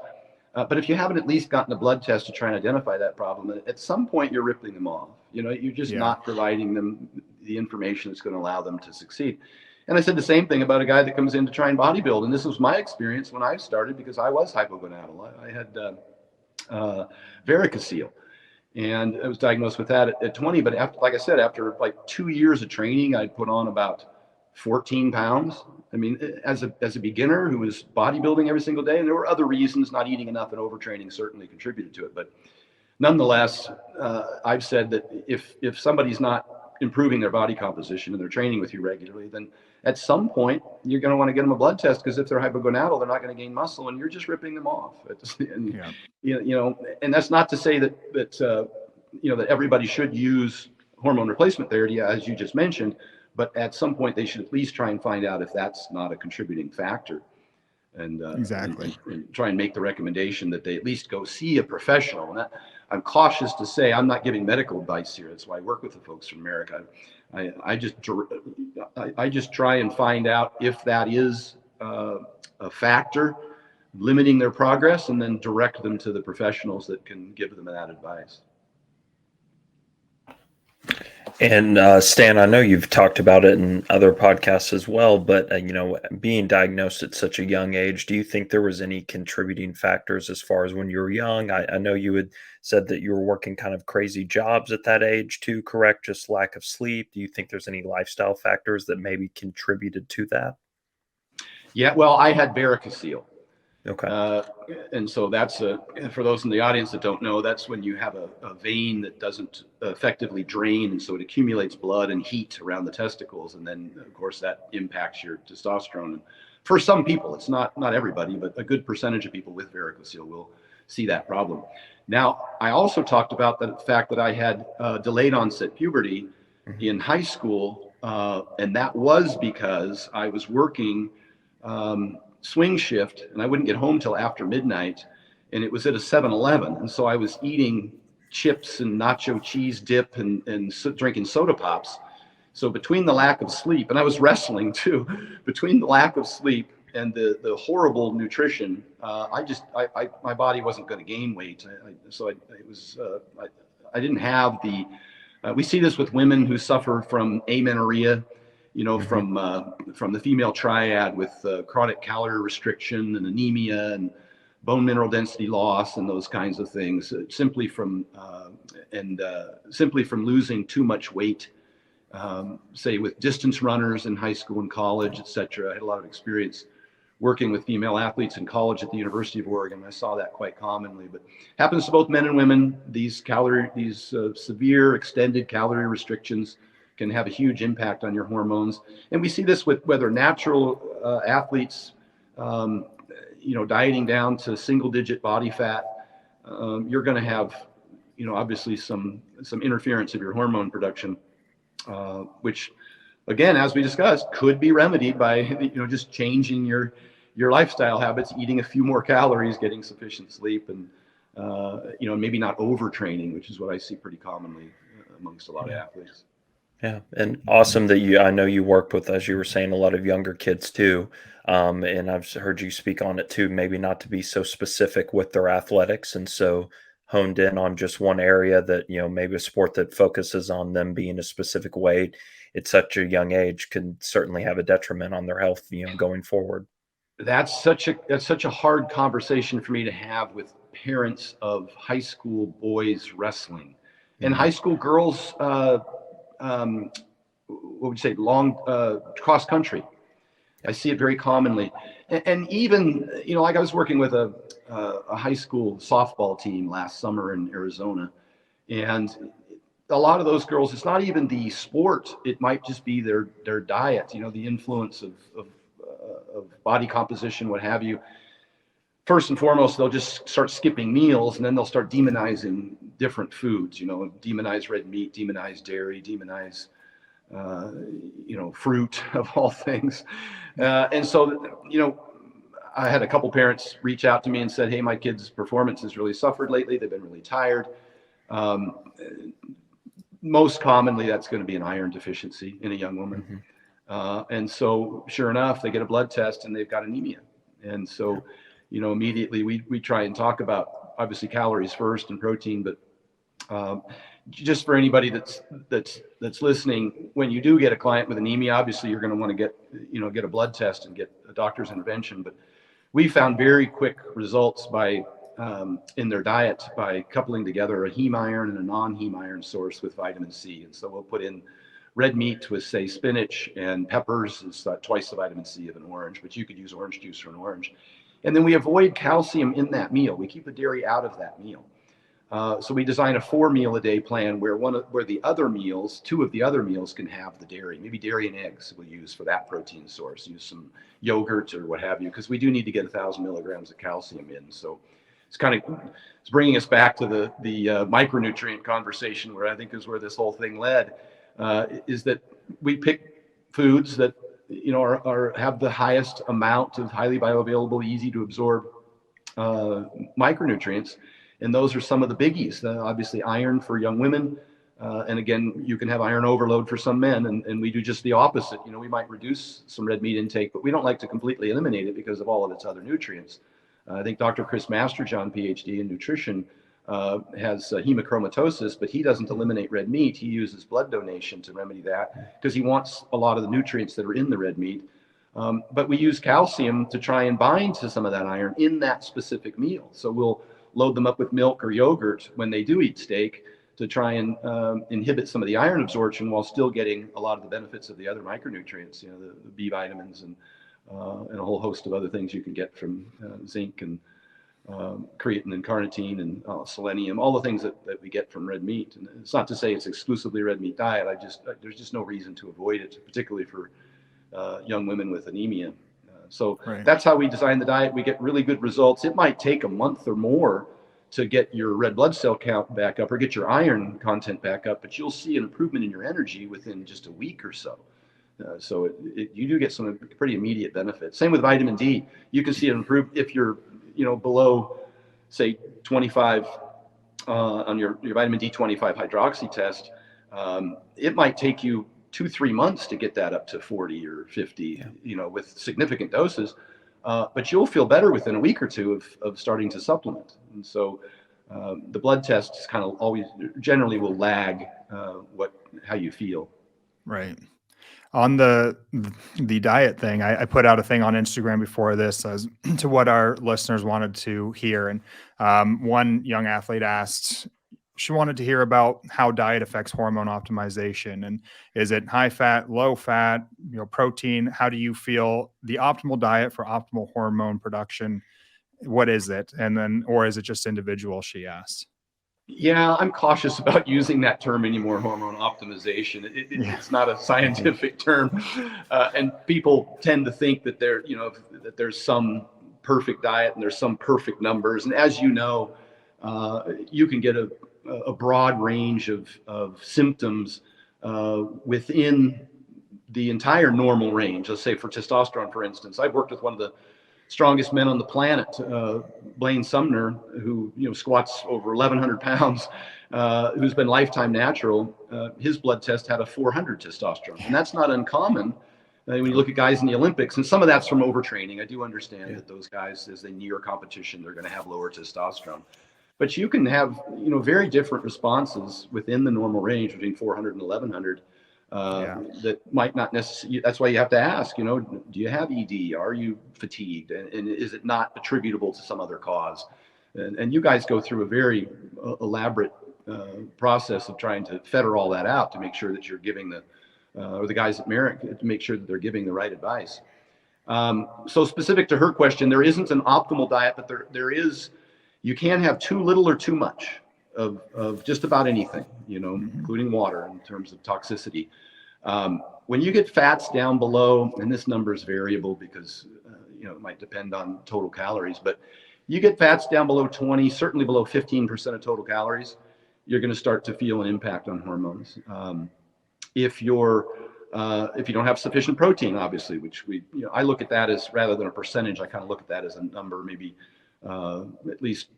But if you haven't at least gotten a blood test to try and identify that problem, at some point you're ripping them off. You're just not providing them the information that's going to allow them to succeed. And I said the same thing about a guy that comes in to try and bodybuild. And this was my experience when I started, because I was hypogonadal. I had varicocele. And I was diagnosed with that at 20. But after like 2 years of training, I put on about 14 pounds. I mean, as a beginner who was bodybuilding every single day, and there were other reasons, not eating enough and overtraining certainly contributed to it. But nonetheless, I've said that if somebody's not improving their body composition and they're training with you regularly, then at some point you're going to want to get them a blood test, because if they're hypogonadal, they're not going to gain muscle, and you're just ripping them off. And that's not to say that everybody should use hormone replacement therapy, as you just mentioned, but at some point they should at least try and find out if that's not a contributing factor, and try and make the recommendation that they at least go see a professional. And I'm cautious to say, I'm not giving medical advice here. That's why I work with the folks from America. I just try and find out if that is a factor limiting their progress, and then direct them to the professionals that can give them that advice. And Stan, I know you've talked about it in other podcasts as well, but being diagnosed at such a young age, do you think there was any contributing factors as far as when you were young? I know you had said that you were working kind of crazy jobs at that age too, correct? Just lack of sleep. Do you think there's any lifestyle factors that maybe contributed to that? Yeah, well, I had varicocele. Okay. And so that's for those in the audience that don't know, that's when you have a vein that doesn't effectively drain, and so it accumulates blood and heat around the testicles, and then of course that impacts your testosterone. And for some people, it's not everybody, but a good percentage of people with varicocele will see that problem. Now, I also talked about the fact that I had delayed onset puberty in high school, and that was because I was working swing shift, and I wouldn't get home till after midnight, and it was at a 7-Eleven, and so I was eating chips and nacho cheese dip and drinking soda pops. So between the lack of sleep, and I was wrestling too, between the lack of sleep and the horrible nutrition, my body wasn't going to gain weight. I didn't have the. We see this with women who suffer from amenorrhea, from the female triad with chronic calorie restriction and anemia and bone mineral density loss and those kinds of things, simply from losing too much weight, say with distance runners in high school and college, etc. I had a lot of experience working with female athletes in college at the University of Oregon. I saw that quite commonly, but happens to both men and women. These severe extended calorie restrictions can have a huge impact on your hormones. And we see this with whether natural athletes, dieting down to single digit body fat, you're going to have, obviously some interference of your hormone production, which again, as we discussed, could be remedied by, just changing your lifestyle habits, eating a few more calories, getting sufficient sleep, and, maybe not overtraining, which is what I see pretty commonly amongst a lot of athletes. Yeah, and awesome that I know you work with, as you were saying, a lot of younger kids too. And I've heard you speak on it too, maybe not to be so specific with their athletics and so honed in on just one area that, maybe a sport that focuses on them being a specific weight at such a young age can certainly have a detriment on their health, going forward. That's such a hard conversation for me to have with parents of high school boys wrestling and high school girls, what would you say, long cross country. I see it very commonly. And even, like I was working with a high school softball team last summer in Arizona. And a lot of those girls, it's not even the sport. It might just be their diet, the influence of body composition, what have you. First and foremost, they'll just start skipping meals, and then they'll start demonizing different foods, demonize red meat, demonize dairy, demonize, fruit of all things. And so, I had a couple parents reach out to me and said, hey, my kid's performance has really suffered lately. They've been really tired. Most commonly, that's going to be an iron deficiency in a young woman. And so sure enough, they get a blood test and they've got anemia. And so, immediately we try and talk about obviously calories first and protein, but just for anybody that's listening, when you do get a client with anemia, obviously you're going to want to get a blood test and get a doctor's intervention. But we found very quick results by in their diet by coupling together a heme iron and a non-heme iron source with vitamin C. And so we'll put in red meat with, say, spinach and peppers is twice the vitamin C of an orange, but you could use orange juice for an orange. And then we avoid calcium in that meal. We keep the dairy out of that meal. So we design a 4-meal-a-day plan where the other meals, 2 of the other meals can have the dairy. Maybe dairy and eggs we'll use for that protein source. Use some yogurt or what have you, because we do need to get 1,000 milligrams of calcium in. So it's bringing us back to the micronutrient conversation, where I think is where this whole thing led. Is that we pick foods that have the highest amount of highly bioavailable, easy to absorb micronutrients, and those are some of the biggies. Obviously, iron for young women, And again, you can have iron overload for some men, and we do just the opposite. We might reduce some red meat intake, but we don't like to completely eliminate it because of all of its other nutrients. I think Dr. Chris Masterjohn, PhD in nutrition, has hemochromatosis, but he doesn't eliminate red meat. He uses blood donation to remedy that because he wants a lot of the nutrients that are in the red meat. But we use calcium to try and bind to some of that iron in that specific meal. So we'll load them up with milk or yogurt when they do eat steak to try and inhibit some of the iron absorption while still getting a lot of the benefits of the other micronutrients, the B vitamins and a whole host of other things you can get from zinc and creatine and carnitine and selenium, all the things that we get from red meat. And it's not to say it's exclusively red meat diet. There's just no reason to avoid it, particularly for young women with anemia. So Right. That's how we design the diet. We get really good results. It might take a month or more to get your red blood cell count back up or get your iron content back up, but you'll see an improvement in your energy within just a week or so. So you do get some pretty immediate benefits. Same with vitamin D. You can see it improve if you're below, say, 25 on your vitamin D25 hydroxy test. It might take you 2-3 months to get that up to 40 or 50, with significant doses. But you'll feel better within a week or two of starting to supplement. And so the blood tests kind of always generally will lag how you feel. Right. On the diet thing, I put out a thing on Instagram before this as to what our listeners wanted to hear. And one young athlete asked, she wanted to hear about how diet affects hormone optimization. And is it high fat, low fat, protein? How do you feel the optimal diet for optimal hormone production? What is it? And then, or is it just individual? She asked. Yeah, I'm cautious about using that term anymore, hormone optimization. It's not a scientific term. And people tend to think that that there's some perfect diet and there's some perfect numbers. And as you know, you can get a broad range of symptoms within the entire normal range. Let's say for testosterone, for instance. I've worked with one of the strongest men on the planet, Blaine Sumner, who squats over 1,100 pounds, who's been lifetime natural. His blood test had a 400 testosterone, and that's not uncommon when you look at guys in the Olympics. And some of that's from overtraining. I do understand that those guys, as they near competition, they're going to have lower testosterone. But you can have very different responses within the normal range between 400 and 1,100. That might not necessarily, that's why you have to ask, do you have ED? Are you fatigued? And is it not attributable to some other cause? And you guys go through a very elaborate process of trying to fetter all that out to make sure that you're giving or the guys at Merrick, to make sure that they're giving the right advice. So specific to her question, there isn't an optimal diet, but there is, you can have too little or too much of just about anything, including water in terms of toxicity. When you get fats down below, and this number is variable because, it might depend on total calories, but you get fats down below 20, certainly below 15% of total calories, you're going to start to feel an impact on hormones. If you don't have sufficient protein, obviously, which I look at that as, rather than a percentage, I kind of look at that as a number, maybe at least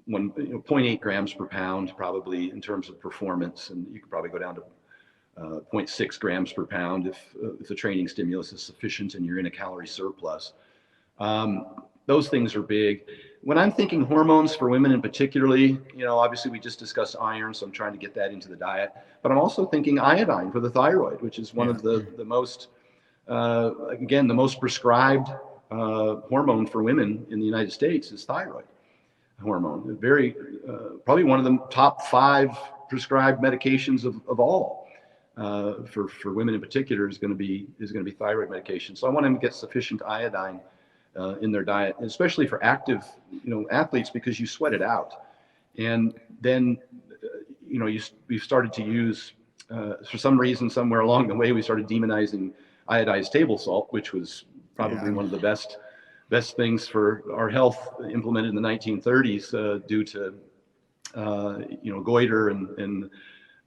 0.8 grams per pound, probably, in terms of performance. And you could probably go down to 0.6 grams per pound if the training stimulus is sufficient and you're in a calorie surplus. Those things are big. When I'm thinking hormones for women in particularly, obviously we just discussed iron, so I'm trying to get that into the diet. But I'm also thinking iodine for the thyroid, which is one of the most, again, the most prescribed hormone for women in the United States is thyroid hormone. Very, probably one of the top 5 prescribed medications of all for women in particular is going to be thyroid medication. So I want them to get sufficient iodine in their diet, especially for active, athletes, because you sweat it out. And then, we've started to use, for some reason, somewhere along the way, we started demonizing iodized table salt, which was probably one of the best things for our health implemented in the 1930s due to, goiter and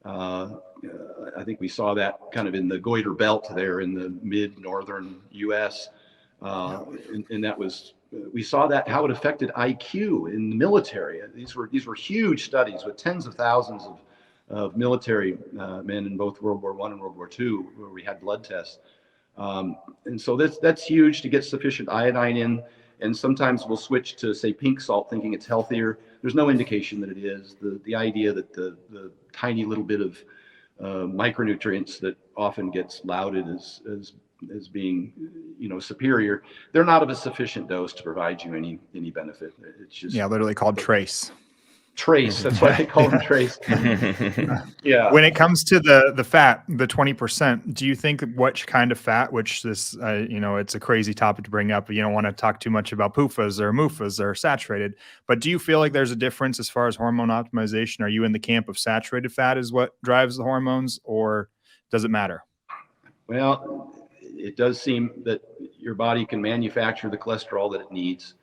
I think we saw that kind of in the goiter belt there in the mid-northern U.S. And that was, we saw that how it affected IQ in the military. These were huge studies with tens of thousands of military men in both World War I and World War II, where we had blood tests. And so that's huge to get sufficient iodine in. And sometimes we'll switch to, say, pink salt, thinking it's healthier. There's no indication that it is. The idea that the tiny little bit of micronutrients that often gets lauded as being, superior, they're not of a sufficient dose to provide you any benefit. It's just literally called trace. Trace. That's why they call them trace. Yeah. When it comes to the fat, the 20%, do you think which kind of fat, which this, it's a crazy topic to bring up, you don't want to talk too much about PUFAs or MUFAs or saturated, but do you feel like there's a difference as far as hormone optimization? Are you in the camp of saturated fat is what drives the hormones, or does it matter? Well, it does seem that your body can manufacture the cholesterol that it needs.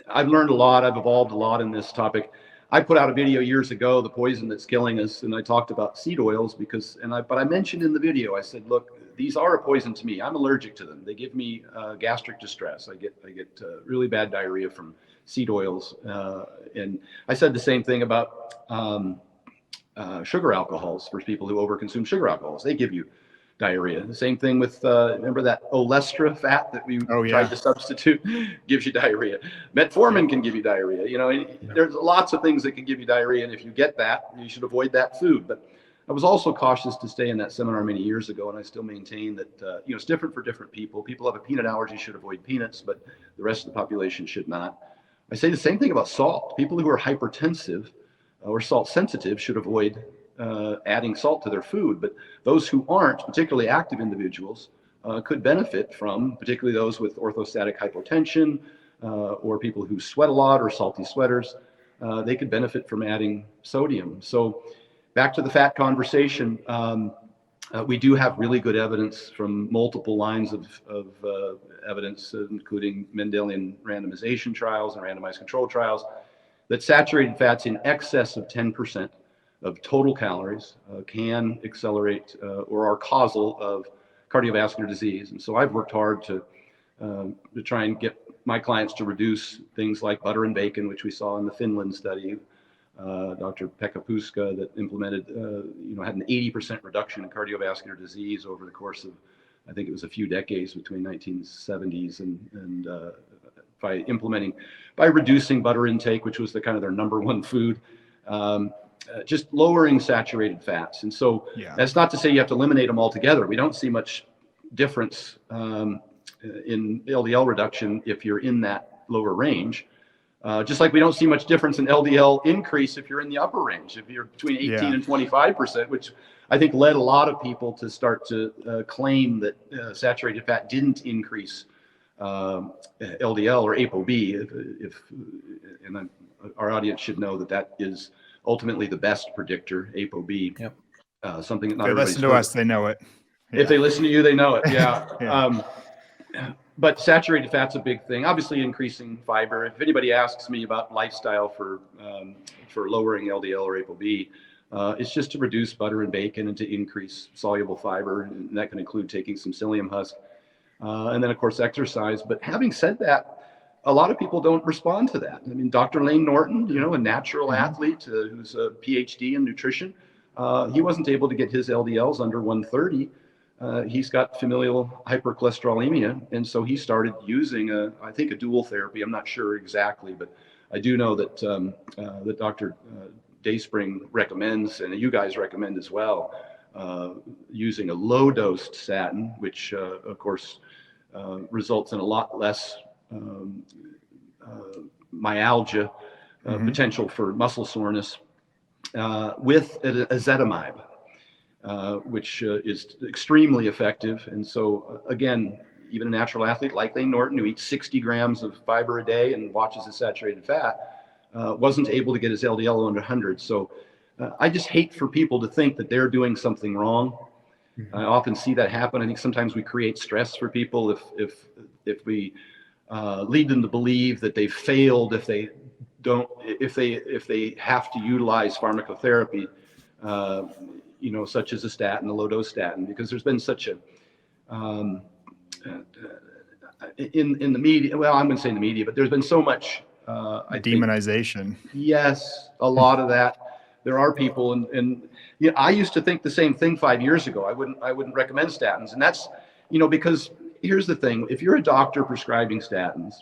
I've learned a lot. I've evolved a lot in this topic. I put out a video years ago, the poison that's killing us, and I talked about seed oils but I mentioned in the video, I said, look, these are a poison to me. I'm allergic to them. They give me gastric distress. I get really bad diarrhea from seed oils. And I said the same thing about sugar alcohols for people who overconsume sugar alcohols. They give you diarrhea. The same thing with, remember that olestra fat that we tried to substitute? Gives you diarrhea. Metformin can give you diarrhea. There's lots of things that can give you diarrhea, and if you get that, you should avoid that food. But I was also cautious to stay in that seminar many years ago, and I still maintain that it's different for different people. People have a peanut allergy should avoid peanuts, but the rest of the population should not. I say the same thing about salt. People who are hypertensive or salt sensitive should avoid adding salt to their food, but those who aren't, particularly active individuals, could benefit from, particularly those with orthostatic hypotension or people who sweat a lot or salty sweaters, they could benefit from adding sodium. So back to the fat conversation, we do have really good evidence from multiple lines of evidence, including Mendelian randomization trials and randomized control trials, that saturated fats in excess of 10% of total calories can accelerate or are causal of cardiovascular disease. And so I've worked hard to try and get my clients to reduce things like butter and bacon, which we saw in the Finland study. Dr. Pekka Puska that implemented, had an 80% reduction in cardiovascular disease over the course of, I think it was a few decades between 1970s and by reducing butter intake, which was their number one food. Just lowering saturated fats. And so that's not to say you have to eliminate them altogether. We don't see much difference in LDL reduction if you're in that lower range. Just like we don't see much difference in LDL increase if you're in the upper range, if you're between 18 and 25%, which I think led a lot of people to start to claim that saturated fat didn't increase LDL or ApoB. And our audience should know that is ultimately the best predictor, ApoB. Yep. Something that not they listen to us, they know it. Yeah. If they listen to you, they know it. Yeah. But saturated fat's a big thing. Obviously, increasing fiber. If anybody asks me about lifestyle for lowering LDL or ApoB, it's just to reduce butter and bacon and to increase soluble fiber, and that can include taking some psyllium husk, and then of course exercise. But having said that, a lot of people don't respond to that. I mean, Dr. Lane Norton, a natural athlete who's a PhD in nutrition, he wasn't able to get his LDLs under 130. He's got familial hypercholesterolemia, and so he started using I think a dual therapy. I'm not sure exactly, but I do know that that Dr. Dayspring recommends, and you guys recommend as well, using a low-dosed statin, which of course results in a lot less myalgia, potential for muscle soreness, with ezetimibe, which is extremely effective. And so again, even a natural athlete like Lane Norton, who eats 60 grams of fiber a day and watches his saturated fat, wasn't able to get his LDL under 100. So I just hate for people to think that they're doing something wrong. I often see that happen. I think sometimes we create stress for people if we lead them to believe that they've failed if they have to utilize pharmacotherapy, such as a statin, a low-dose statin, because there's been such a in the media. Well, I'm going to say in the media, but there's been so much demonization. Yes, a lot of that there are people, and you know, I used to think the same thing 5 years ago. I wouldn't recommend statins, and that's, you know, because here's the thing: if you're a doctor prescribing statins,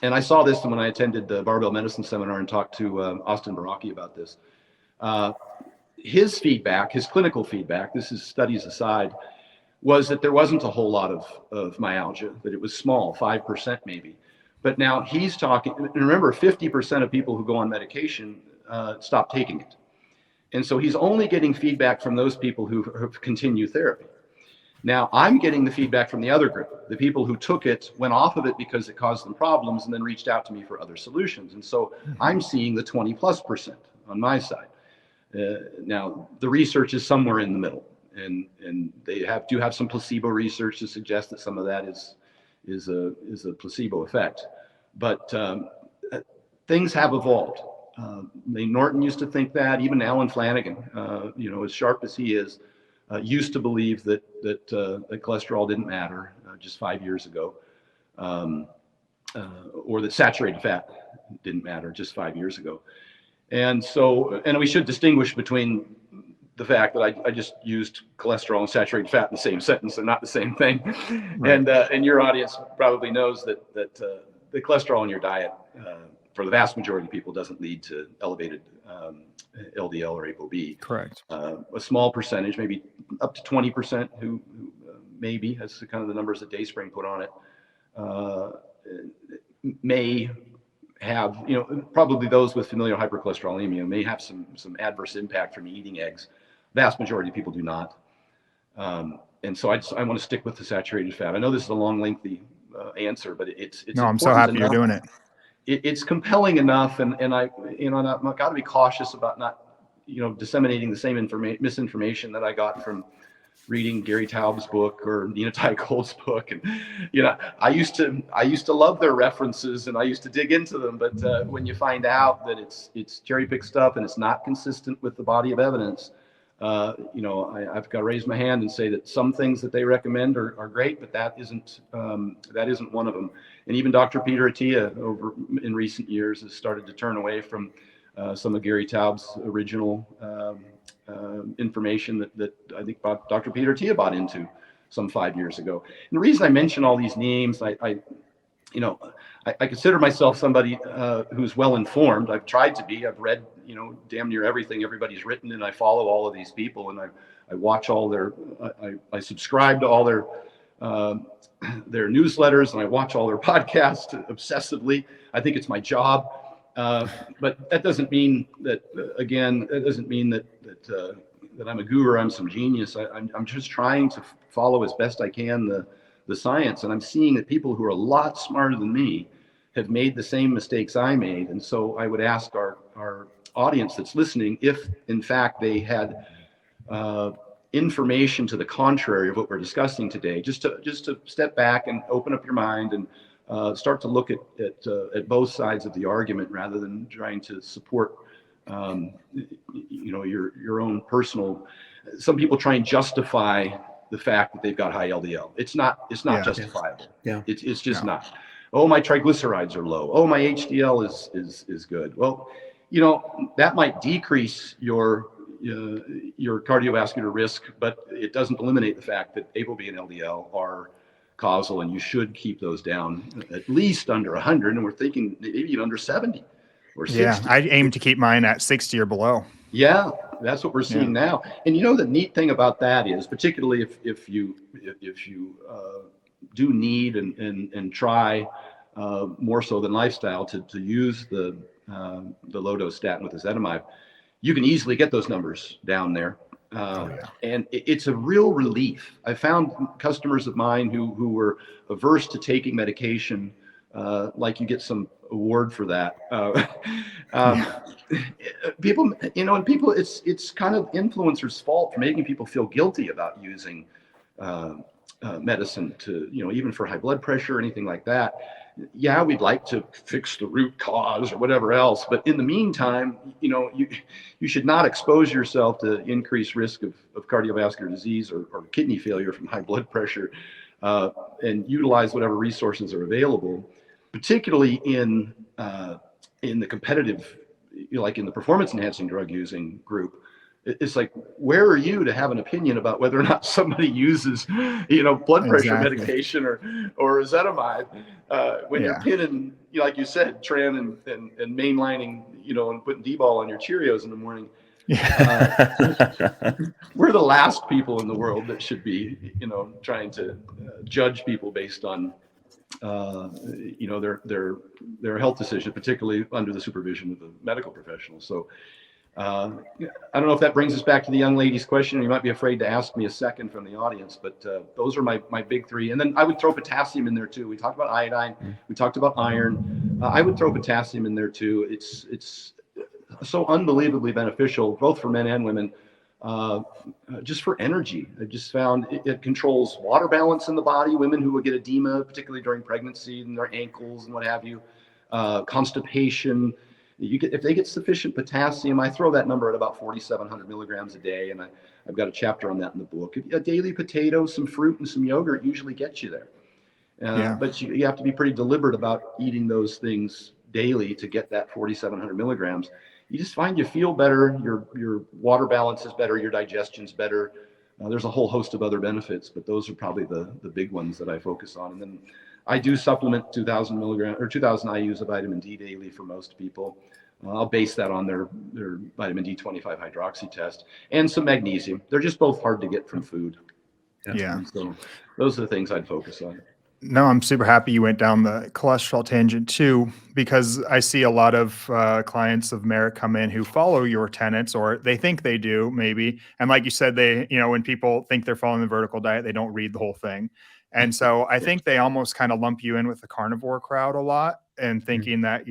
and I saw this when I attended the barbell medicine seminar and talked to Austin Baraki about this. His feedback, his clinical feedback, this is studies aside, was that there wasn't a whole lot of myalgia, that it was small, 5% maybe. But now he's talking, and remember, 50% of people who go on medication stop taking it. And so he's only getting feedback from those people who continue therapy. Now I'm getting the feedback from the other group, the people who took it, went off of it because it caused them problems, and then reached out to me for other solutions. And so I'm seeing the 20+% on my side. Now the research is somewhere in the middle, and they do have some placebo research to suggest that some of that is a placebo effect. But things have evolved. Norton used to think that. Even Alan Flanagan, you know, as sharp as he is, used to believe that cholesterol didn't matter just 5 years ago, or that saturated fat didn't matter just 5 years ago. And so, and we should distinguish between the fact that I just used cholesterol and saturated fat in the same sentence. They're not the same thing. Right. And your audience probably knows that the cholesterol in your diet, for the vast majority of people, doesn't lead to elevated LDL or ApoB. Correct. A small percentage, maybe up to 20%, who maybe, that's kind of the numbers that Dayspring put on it, may have, you know, probably those with familial hypercholesterolemia may have some adverse impact from eating eggs. Vast majority of people do not. And so I want to stick with the saturated fat. I know this is a long, lengthy answer, but it's no, I'm so happy you're doing it. It's compelling enough, and I, you know, I've got to be cautious about not, you know, disseminating the same misinformation that I got from reading Gary Taub's book or Nina Teicholz's book. And, you know, I used to love their references, and I used to dig into them. But when you find out that it's cherry-picked stuff and it's not consistent with the body of evidence, you know, I've got to raise my hand and say that some things that they recommend are great, but that isn't one of them. And even Dr. Peter Attia over in recent years has started to turn away from some of Gary Taub's original information that I think Dr. Peter Attia bought into some 5 years ago. And the reason I mention all these names, I consider myself somebody who's well informed. I've tried to be. I've read, you know, damn near everything everybody's written, and I follow all of these people, and I watch all their, I subscribe to all their newsletters, and I watch all their podcasts obsessively. I think it's my job. But that doesn't mean that, again, that doesn't mean that I'm a guru, I'm some genius. I'm just trying to follow as best I can the science. And I'm seeing that people who are a lot smarter than me have made the same mistakes I made. And so I would ask our audience that's listening, if in fact they had information to the contrary of what we're discussing today, just to step back and open up your mind and start to look at both sides of the argument, rather than trying to support you know, your own personal. Some people try and justify the fact that they've got high LDL. It's not justifiable. Yeah. It's just not. Oh, my triglycerides are low. Oh, my HDL is good. Well, you know, that might decrease your cardiovascular risk, but it doesn't eliminate the fact that ApoB and LDL are causal, and you should keep those down at least under 100, and we're thinking maybe even under 70 or 60. Yeah, I aim to keep mine at 60 or below. Yeah, that's what we're seeing now. And you know, the neat thing about that is, particularly if you do need and try more so than lifestyle to use the low dose statin with ezetimibe, you can easily get those numbers down there. And it's a real relief. I found customers of mine who were averse to taking medication, like you get some award for that. People, you know, and people, it's kind of influencers' fault for making people feel guilty about using medicine to, you know, even for high blood pressure or anything like that. Yeah, we'd like to fix the root cause or whatever else, but in the meantime, you know, you should not expose yourself to increased risk of cardiovascular disease or kidney failure from high blood pressure, and utilize whatever resources are available, particularly in the competitive like in the performance enhancing drug using group, it's like, where are you to have an opinion about whether or not somebody uses, blood pressure medication or ezetimibe, when you're pinning, like you said, tran and mainlining, and putting D-ball on your Cheerios in the morning. We're the last people in the world that should be, trying to judge people based on, their health decision, particularly under the supervision of the medical professional. So I don't know if that brings us back to the young lady's question. You might be afraid to ask me a second from the audience, but those are my big three. And then I would throw potassium in there too. We talked about iodine. We talked about iron. I would throw potassium in there too. It's so unbelievably beneficial, both for men and women, just for energy. I just found it controls water balance in the body. Women who would get edema, particularly during pregnancy, and their ankles and what have you, constipation. If they get sufficient potassium, I throw that number at about 4,700 milligrams a day, and I've got a chapter on that in the book. A daily potato, some fruit, and some yogurt usually gets you there. But you have to be pretty deliberate about eating those things daily to get that 4,700 milligrams. You just find you feel better, your water balance is better, your digestion's better. There's a whole host of other benefits, but those are probably the big ones that I focus on. And then I do supplement 2,000 milligrams or 2,000 IUs of vitamin D daily for most people. I'll base that on their vitamin D25 hydroxy test and some magnesium. They're just both hard to get from food. Yeah. So those are the things I'd focus on. No, I'm super happy you went down the cholesterol tangent too, because I see a lot of clients of Merit come in who follow your tenets, or they think they do maybe. And like you said, when people think they're following the vertical diet, they don't read the whole thing. And so I think they almost kind of lump you in with the carnivore crowd a lot, and thinking that,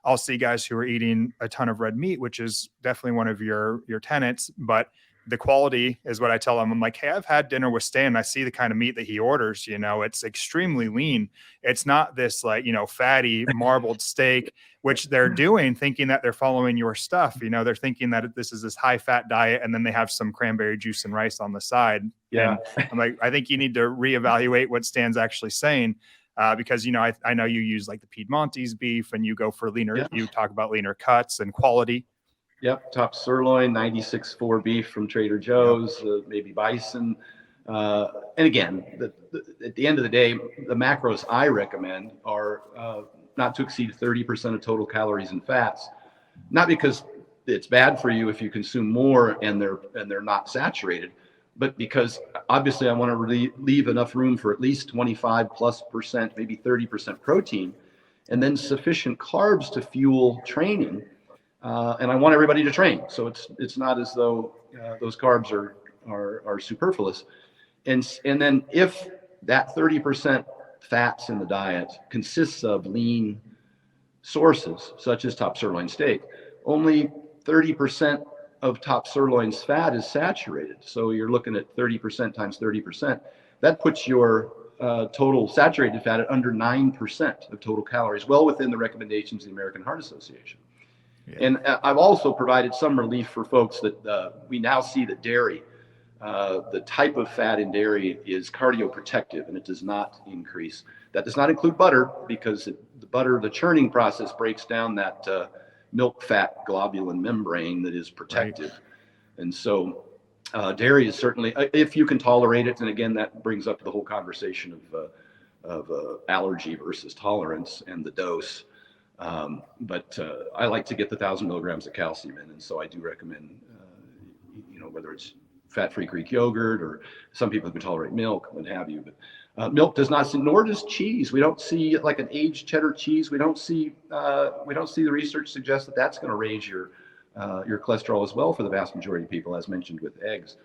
I'll see guys who are eating a ton of red meat, which is definitely one of your tenets, but the quality is what I tell them. I'm like, hey, I've had dinner with Stan. I see the kind of meat that he orders, it's extremely lean. It's not this fatty marbled steak, which they're doing thinking that they're following your stuff. They're thinking that this is this high fat diet, and then they have some cranberry juice and rice on the side. Yeah. And I'm like, I think you need to reevaluate what Stan's actually saying. Because, I know you use like the Piedmontese beef, and you go for leaner, you talk about leaner cuts and quality. Yep, top sirloin, 96.4 beef from Trader Joe's, maybe bison. And again, at the end of the day, the macros I recommend are not to exceed 30% of total calories and fats. Not because it's bad for you if you consume more and they're not saturated, but because obviously I want to leave enough room for at least 25+%, maybe 30% protein, and then sufficient carbs to fuel training. And I want everybody to train, so it's not as though those carbs are superfluous. And then if that 30% fats in the diet consists of lean sources, such as top sirloin steak, only 30% of top sirloin's fat is saturated. So you're looking at 30% times 30%. That puts your total saturated fat at under 9% of total calories, well within the recommendations of the American Heart Association. Yeah. And I've also provided some relief for folks that we now see that dairy, the type of fat in dairy is cardioprotective, and it does not increase. That does not include butter, because the churning process breaks down that milk fat globulin membrane that is protective. Right. And so dairy is certainly, if you can tolerate it, and again, that brings up the whole conversation of allergy versus tolerance and the dose. But I like to get the 1,000 milligrams of calcium in, and so I do recommend, whether it's fat-free Greek yogurt, or some people can tolerate milk, what have you. But milk does not, nor does cheese. We don't see like an aged cheddar cheese. We don't see the research suggest that that's going to raise your cholesterol as well for the vast majority of people, as mentioned with eggs.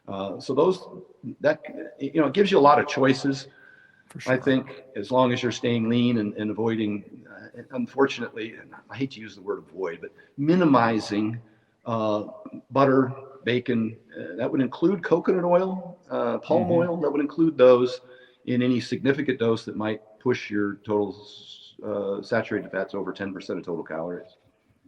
So it gives you a lot of choices. Sure. I think as long as you're staying lean and avoiding, unfortunately, and I hate to use the word avoid, but minimizing butter, bacon, that would include coconut oil, palm oil, that would include those in any significant dose that might push your total saturated fats over 10% of total calories.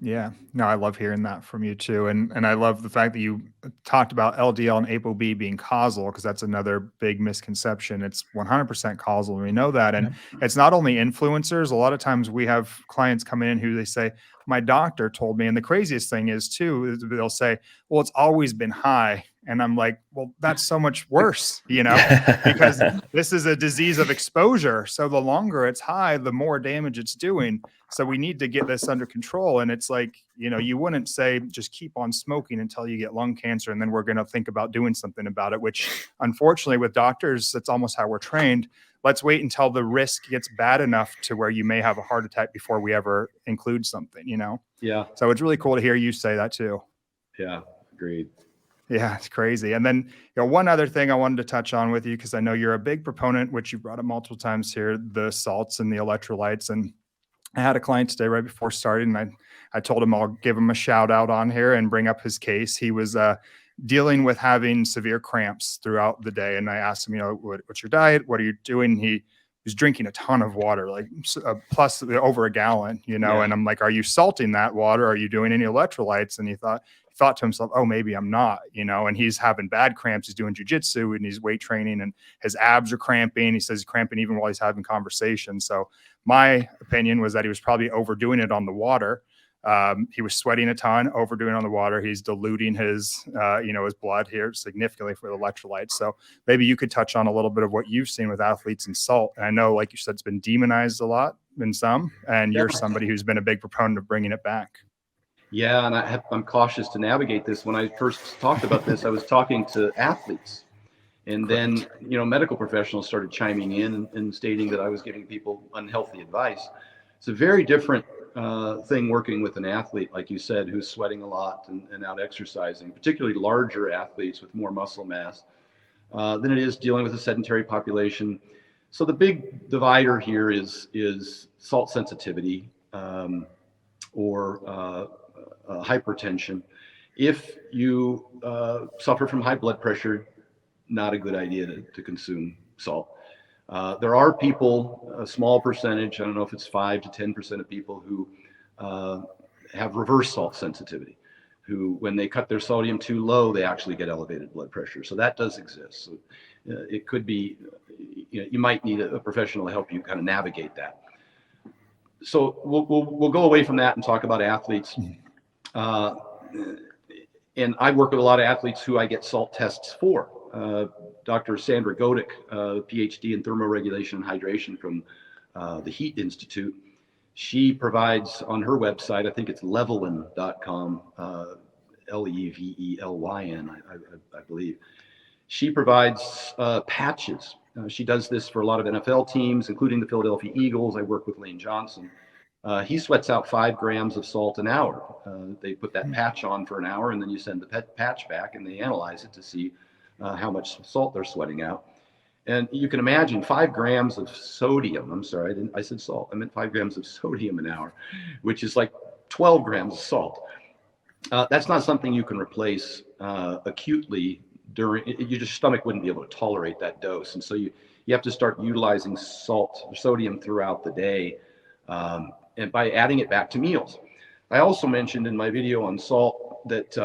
Yeah, no, I love hearing that from you too, and I love the fact that you talked about LDL and ApoB being causal, because that's another big misconception. It's 100% causal. We know that, and it's not only influencers. A lot of times we have clients come in who they say, "My doctor told me," and the craziest thing is too, is they'll say, "Well, it's always been high," and I'm like, "Well, that's so much worse," because this is a disease of exposure. So the longer it's high, the more damage it's doing. So we need to get this under control. And it's like, you wouldn't say just keep on smoking until you get lung cancer and then we're going to think about doing something about it, which unfortunately with doctors, that's almost how we're trained. Let's wait until the risk gets bad enough to where you may have a heart attack before we ever include something, Yeah. So it's really cool to hear you say that too. Yeah. Agreed. Yeah, it's crazy. And then, one other thing I wanted to touch on with you, because I know you're a big proponent, which you brought up multiple times here, the salts and the electrolytes. And I had a client today right before starting, and I told him I'll give him a shout out on here and bring up his case. He was dealing with having severe cramps throughout the day. And I asked him, what's your diet? What are you doing? He was drinking a ton of water, like plus over a gallon, Yeah. and I'm like, are you salting that water? Are you doing any electrolytes? And he thought to himself, oh, maybe I'm not, and he's having bad cramps. He's doing jujitsu and he's weight training and his abs are cramping. He says he's cramping even while he's having conversations. So my opinion was that he was probably overdoing it on the water. He was sweating a ton, overdoing on the water. He's diluting his, his blood here significantly for the electrolytes. So maybe you could touch on a little bit of what you've seen with athletes and salt. And I know, like you said, it's been demonized a lot in some, and you're somebody who's been a big proponent of bringing it back. Yeah, and I'm cautious to navigate this. When I first talked about this, I was talking to athletes, and then medical professionals started chiming in and stating that I was giving people unhealthy advice. It's a very different thing working with an athlete, like you said, who's sweating a lot and out exercising, particularly larger athletes with more muscle mass, than it is dealing with a sedentary population. So the big divider here is salt sensitivity or hypertension. If you suffer from high blood pressure, not a good idea to consume salt. There are people, a small percentage, I don't know if it's 5 to 10% of people who have reverse salt sensitivity, who when they cut their sodium too low, they actually get elevated blood pressure. So that does exist. So it could be, you might need a professional to help you kind of navigate that. So we'll go away from that and talk about athletes. And I work with a lot of athletes who I get salt tests for. Dr. Sandra Godick, PhD in thermoregulation and hydration from the Heat Institute. She provides on her website, I think it's levelyn.com, Levelyn, I believe. She provides patches. She does this for a lot of NFL teams, including the Philadelphia Eagles. I work with Lane Johnson. He sweats out 5 grams of salt an hour. They put that patch on for an hour, and then you send the patch back, and they analyze it to see how much salt they're sweating out. And you can imagine 5 grams of sodium. I'm sorry, I said salt. I meant 5 grams of sodium an hour, which is like 12 grams of salt. That's not something you can replace acutely your stomach wouldn't be able to tolerate that dose. And so you have to start utilizing salt or sodium throughout the day. And by adding it back to meals. I also mentioned in my video on salt that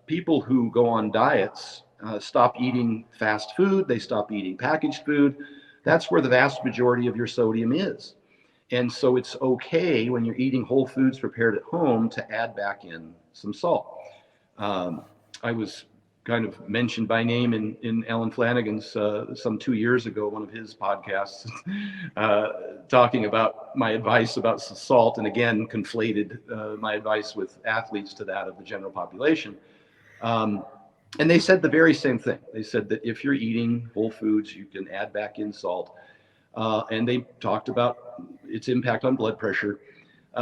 people who go on diets stop eating fast food, they stop eating packaged food. That's where the vast majority of your sodium is. And so it's okay when you're eating whole foods prepared at home to add back in some salt. I was kind of mentioned by name in Alan Flanagan's some 2 years ago, one of his podcasts, talking about my advice about salt, and again conflated my advice with athletes to that of the general population. And they said the very same thing. They said that if you're eating whole foods, you can add back in salt. And they talked about its impact on blood pressure.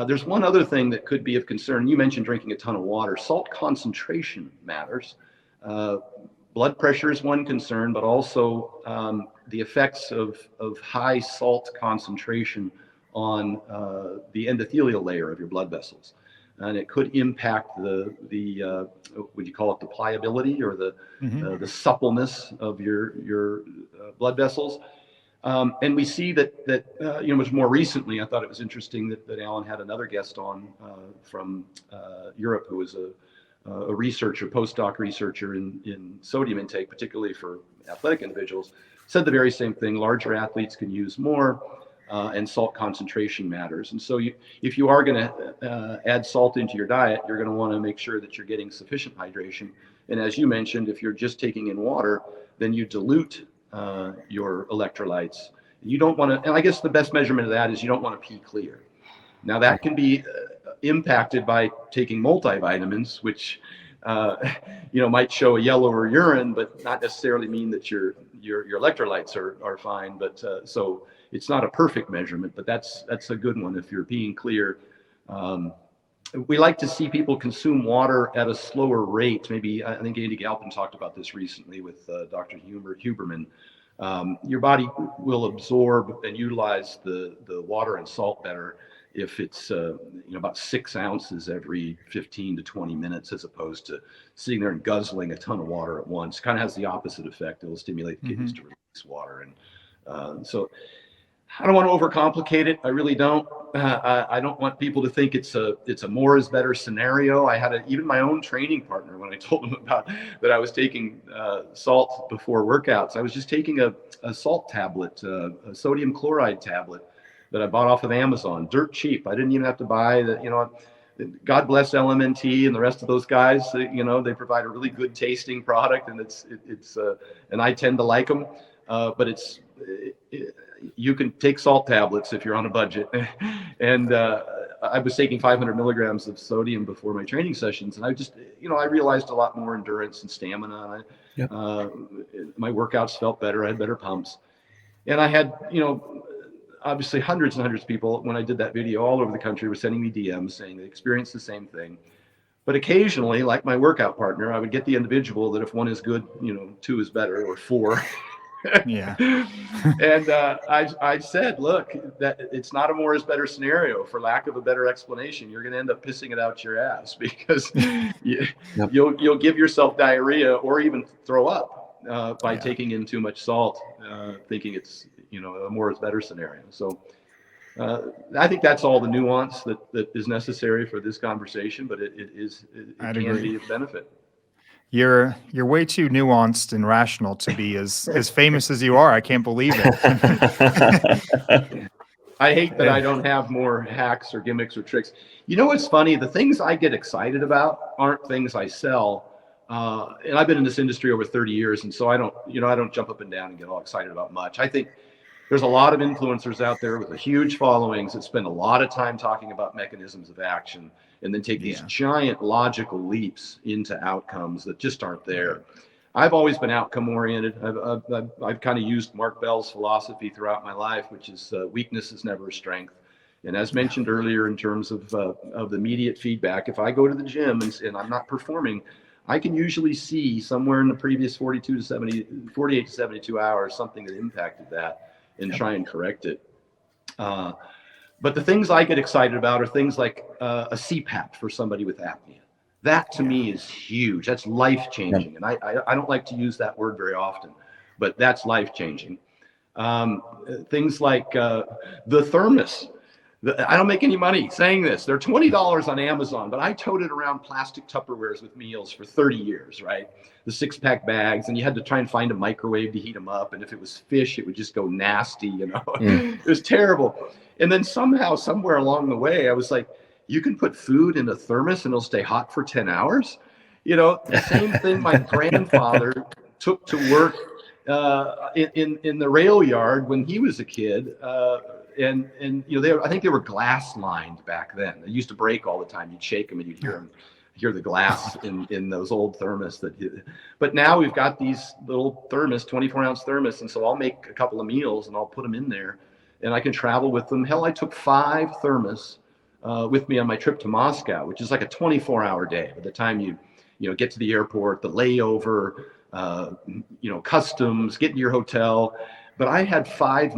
There's one other thing that could be of concern. You mentioned drinking a ton of water. Salt concentration matters. Blood pressure is one concern, but also the effects of high salt concentration on the endothelial layer of your blood vessels. And it could impact the would you call it the pliability or the suppleness of your blood vessels. And we see that much more recently, I thought it was interesting that Alan had another guest on from Europe who was a researcher, postdoc researcher in sodium intake, particularly for athletic individuals, said the very same thing. Larger athletes can use more, and salt concentration matters. And so if you are going to add salt into your diet, you're going to want to make sure that you're getting sufficient hydration. And as you mentioned, if you're just taking in water, then you dilute your electrolytes. You don't want to, and I guess the best measurement of that is you don't want to pee clear. Now that can be impacted by taking multivitamins, which might show a yellower urine, but not necessarily mean that your electrolytes are fine. But so it's not a perfect measurement, but that's a good one if you're peeing clear. We like to see people consume water at a slower rate. Maybe I think Andy Galpin talked about this recently with Dr. Huberman. Your body will absorb and utilize the water and salt better if it's about 6 ounces every 15 to 20 minutes, as opposed to sitting there and guzzling a ton of water at once. Kind of has the opposite effect. It will stimulate the kidneys to release water. And so I don't want to overcomplicate it. I really don't. I don't want people to think it's a more is better scenario. I had even my own training partner, when I told him about that I was taking salt before workouts, I was just taking a salt tablet, a sodium chloride tablet that I bought off of Amazon, dirt cheap. I didn't even have to buy God bless LMNT and the rest of those guys. They provide a really good tasting product, and and I tend to like them. But you can take salt tablets if you're on a budget. And I was taking 500 milligrams of sodium before my training sessions, and I just, I realized a lot more endurance and stamina. My workouts felt better. I had better pumps, and I had, obviously hundreds and hundreds of people, when I did that video, all over the country were sending me DMs saying they experienced the same thing. But occasionally, like my workout partner, I would get the individual that if 1 is good, 2 is better, or 4. Yeah. And I said, look, that it's not a more is better scenario. For lack of a better explanation, you're going to end up pissing it out your ass, because you'll give yourself diarrhea or even throw up by taking in too much salt, thinking it's a more is better scenario. So I think that's all the nuance that is necessary for this conversation, but it can be of benefit. You're way too nuanced and rational to be as famous as you are. I can't believe it. I hate that I don't have more hacks or gimmicks or tricks. What's funny? The things I get excited about aren't things I sell. And I've been in this industry over 30 years, and so I don't jump up and down and get all excited about much. I think there's a lot of influencers out there with huge followings that spend a lot of time talking about mechanisms of action, and then take these giant logical leaps into outcomes that just aren't there. I've always been outcome oriented. I've kind of used Mark Bell's philosophy throughout my life, which is weakness is never a strength. And as mentioned earlier, in terms of the immediate feedback, if I go to the gym and I'm not performing, I can usually see somewhere in the previous 48 to 72 hours something that impacted that, and try and correct it. But the things I get excited about are things like a CPAP for somebody with apnea. That to me is huge. That's life-changing. And I don't like to use that word very often, but that's life-changing. Things like the thermos. I don't make any money saying this. They're $20 on Amazon, but I toted around plastic Tupperwares with meals for 30 years, right? The 6-pack bags, and you had to try and find a microwave to heat them up. And if it was fish, it would just go nasty, It was terrible. And then somehow, somewhere along the way, I was like, you can put food in a thermos and it'll stay hot for 10 hours. The same thing my grandfather took to work in the rail yard when he was a kid. And I think they were glass lined back then. They used to break all the time. You'd shake them and you'd hear the glass in those old thermos. But now we've got these little thermos, 24-ounce thermos, and so I'll make a couple of meals and I'll put them in there, and I can travel with them. Hell, I took 5 thermos with me on my trip to Moscow, which is like a 24-hour day. By the time you get to the airport, the layover, customs, get to your hotel. But I had 5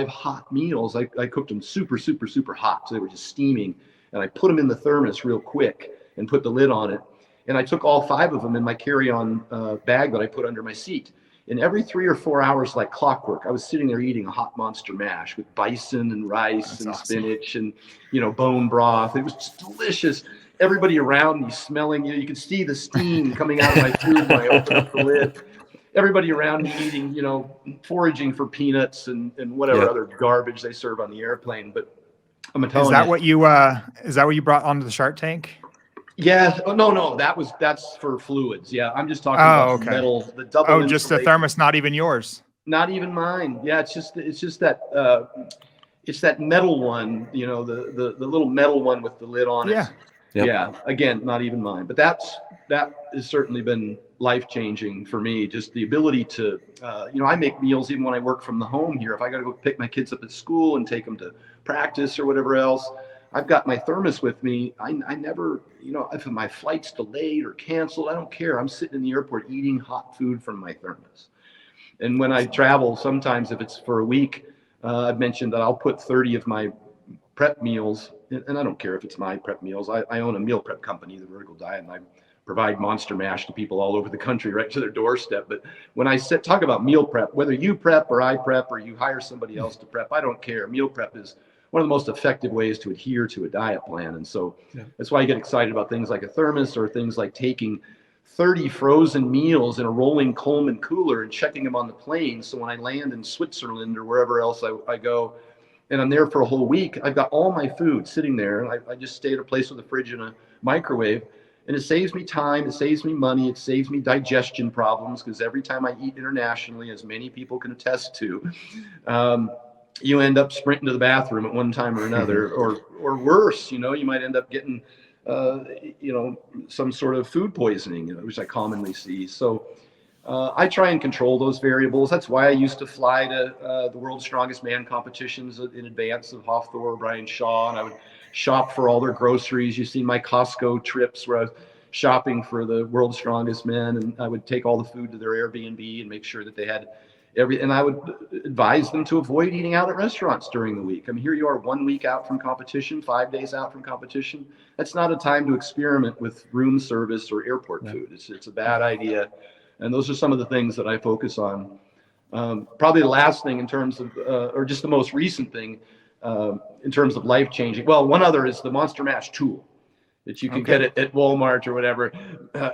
hot meals. I cooked them super, super, super hot. So they were just steaming. And I put them in the thermos real quick and put the lid on it. And I took all 5 of them in my carry-on bag that I put under my seat. And every 3 or 4 hours, like clockwork, I was sitting there eating a hot monster mash with bison and rice and spinach and, you know, bone broth. It was just delicious. Everybody around me smelling, you could see the steam coming out of my food when I opened up the lid. Everybody around me eating, you know, foraging for peanuts and whatever other garbage they serve on the airplane. But I'm telling you. Is that what you brought onto the Shark Tank? Yeah. Oh, no. That's for fluids. Yeah. I'm just talking about the metal, the double. Oh, just the thermos, not even yours. Not even mine. Yeah. It's just that, it's that metal one, you know, the little metal one with the lid on it. Yeah. Yep. Yeah. Again, not even mine, but that has certainly been life-changing for me. Just the ability to, you know, I make meals even when I work from the home here. If I got to go pick my kids up at school and take them to practice or whatever else, I've got my thermos with me. I never, you know, if my flight's delayed or canceled, I don't care. I'm sitting in the airport eating hot food from my thermos. And when I travel, sometimes if it's for a week, I've mentioned that I'll put 30 of my prep meals, and I don't care if it's my prep meals. I own a meal prep company, the Vertical Diet, and I provide Monster Mash to people all over the country right to their doorstep. But when I talk about meal prep, whether you prep or I prep or you hire somebody else to prep, I don't care. Meal prep is one of the most effective ways to adhere to a diet plan. And so that's why I get excited about things like a thermos or things like taking 30 frozen meals in a rolling Coleman cooler and checking them on the plane. So when I land in Switzerland or wherever else I go, and I'm there for a whole week, I've got all my food sitting there, and I just stay at a place with a fridge and a microwave. And it saves me time, it saves me money, it saves me digestion problems, because every time I eat internationally, as many people can attest to, you end up sprinting to the bathroom at one time or another, or worse, you know, you might end up getting, you know, some sort of food poisoning, which I commonly see. So I try and control those variables. That's why I used to fly to the World's Strongest Man competitions in advance of Hofthor or Brian Shaw, and I would shop for all their groceries. You've seen my Costco trips where I was shopping for the World's Strongest Men, and I would take all the food to their Airbnb and make sure that they had and I would advise them to avoid eating out at restaurants during the week. I mean, here you are 1 week out from competition, 5 days out from competition. That's not a time to experiment with room service or airport food. It's a bad idea. And those are some of the things that I focus on. Probably the last thing in terms of, or just the most recent thing in terms of life-changing. Well, one other is the Monster Mash tool that you can get at Walmart or whatever.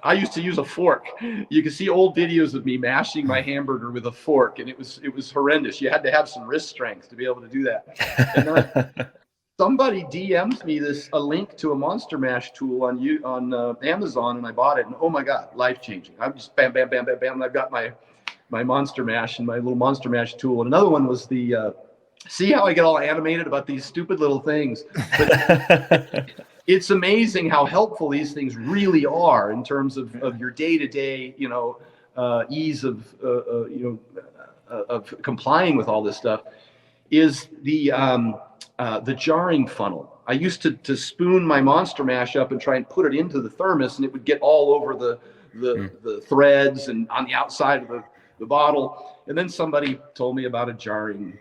I used to use a fork. You can see old videos of me mashing my hamburger with a fork, and it was horrendous. You had to have some wrist strength to be able to do that. And somebody DMs me a link to a Monster Mash tool on Amazon, and I bought it. And oh my God, life-changing. I'm just bam, bam, bam, bam, bam. And I've got my Monster Mash and my little Monster Mash tool. And another one was the see how I get all animated about these stupid little things. But it's amazing how helpful these things really are in terms of your day-to-day, you know, ease of, you know, of complying with all this stuff. Is the jarring funnel. I used to spoon my Monster Mash up and try and put it into the thermos, and it would get all over the threads and on the outside of the bottle. And then somebody told me about a jarring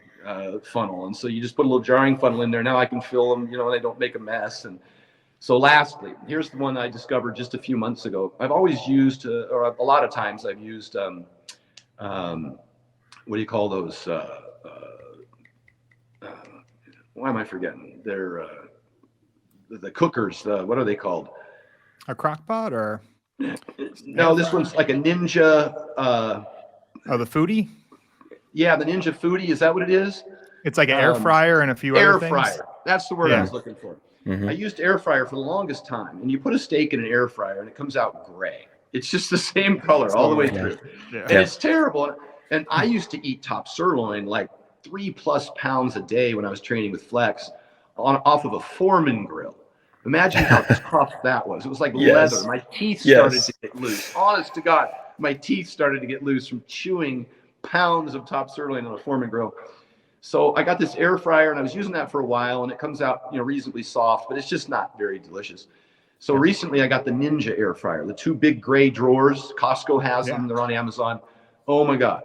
funnel, and so you just put a little jarring funnel in there. Now I can fill them, you know, and they don't make a mess. And so lastly, here's the one I discovered just a few months ago. I've always used, or a lot of times I've used, what do you call those? Why am I forgetting? They're the cookers. What are they called? A crock pot or? No, this one's like a Ninja. Oh, the Foodie? Yeah, the Ninja Foodie. Is that what it is? It's like an air fryer and a few other things. Air fryer. That's the word I was looking for. Mm-hmm. I used air fryer for the longest time, and you put a steak in an air fryer and it comes out gray. It's just the same color all the way through. Yeah. And it's terrible. And I used to eat top sirloin like 3+ pounds a day when I was training with Flex off of a Foreman grill. Imagine how tough that was. It was like leather. My teeth started to get loose. Honest to God, my teeth started to get loose from chewing pounds of top sirloin on a Foreman grill. So I got this air fryer, and I was using that for a while, and it comes out, you know, reasonably soft, but it's just not very delicious. So recently I got the Ninja air fryer, the 2 big gray drawers. Costco has them. They're on Amazon. Oh my God.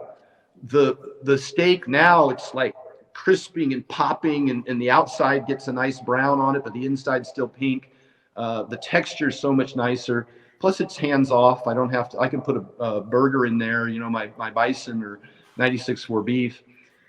The steak now, it's like crisping and popping, and the outside gets a nice brown on it, but the inside's still pink. The texture is so much nicer. Plus it's hands off. I don't have to, I can put a burger in there, you know, my bison or 96.4 beef,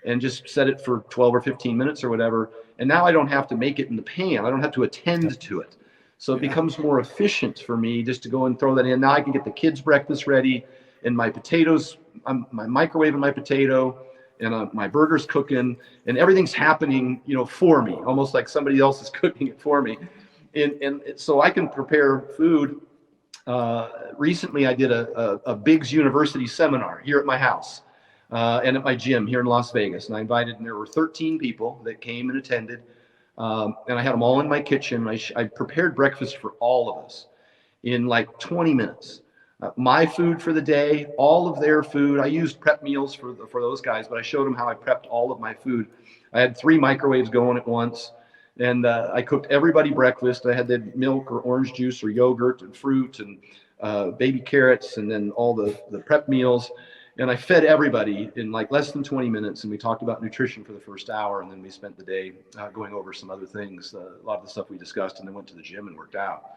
and just set it for 12 or 15 minutes or whatever. And now I don't have to make it in the pan. I don't have to attend to it. So it becomes more efficient for me just to go and throw that in. Now I can get the kids' breakfast ready, and my potatoes, my microwave and my potato, and my burger's cooking, and everything's happening, you know, for me, almost like somebody else is cooking it for me. And so I can prepare food. Recently I did a Biggs University seminar here at my house and at my gym here in Las Vegas. And I invited, and there were 13 people that came and attended. And I had them all in my kitchen. I prepared breakfast for all of us in like 20 minutes. My food for the day, all of their food. I used prep meals for those guys, but I showed them how I prepped all of my food. I had 3 microwaves going at once, and I cooked everybody breakfast. I had the milk or orange juice or yogurt and fruit and baby carrots, and then all the prep meals. And I fed everybody in like less than 20 minutes, and we talked about nutrition for the first hour, and then we spent the day going over some other things, a lot of the stuff we discussed, and then went to the gym and worked out.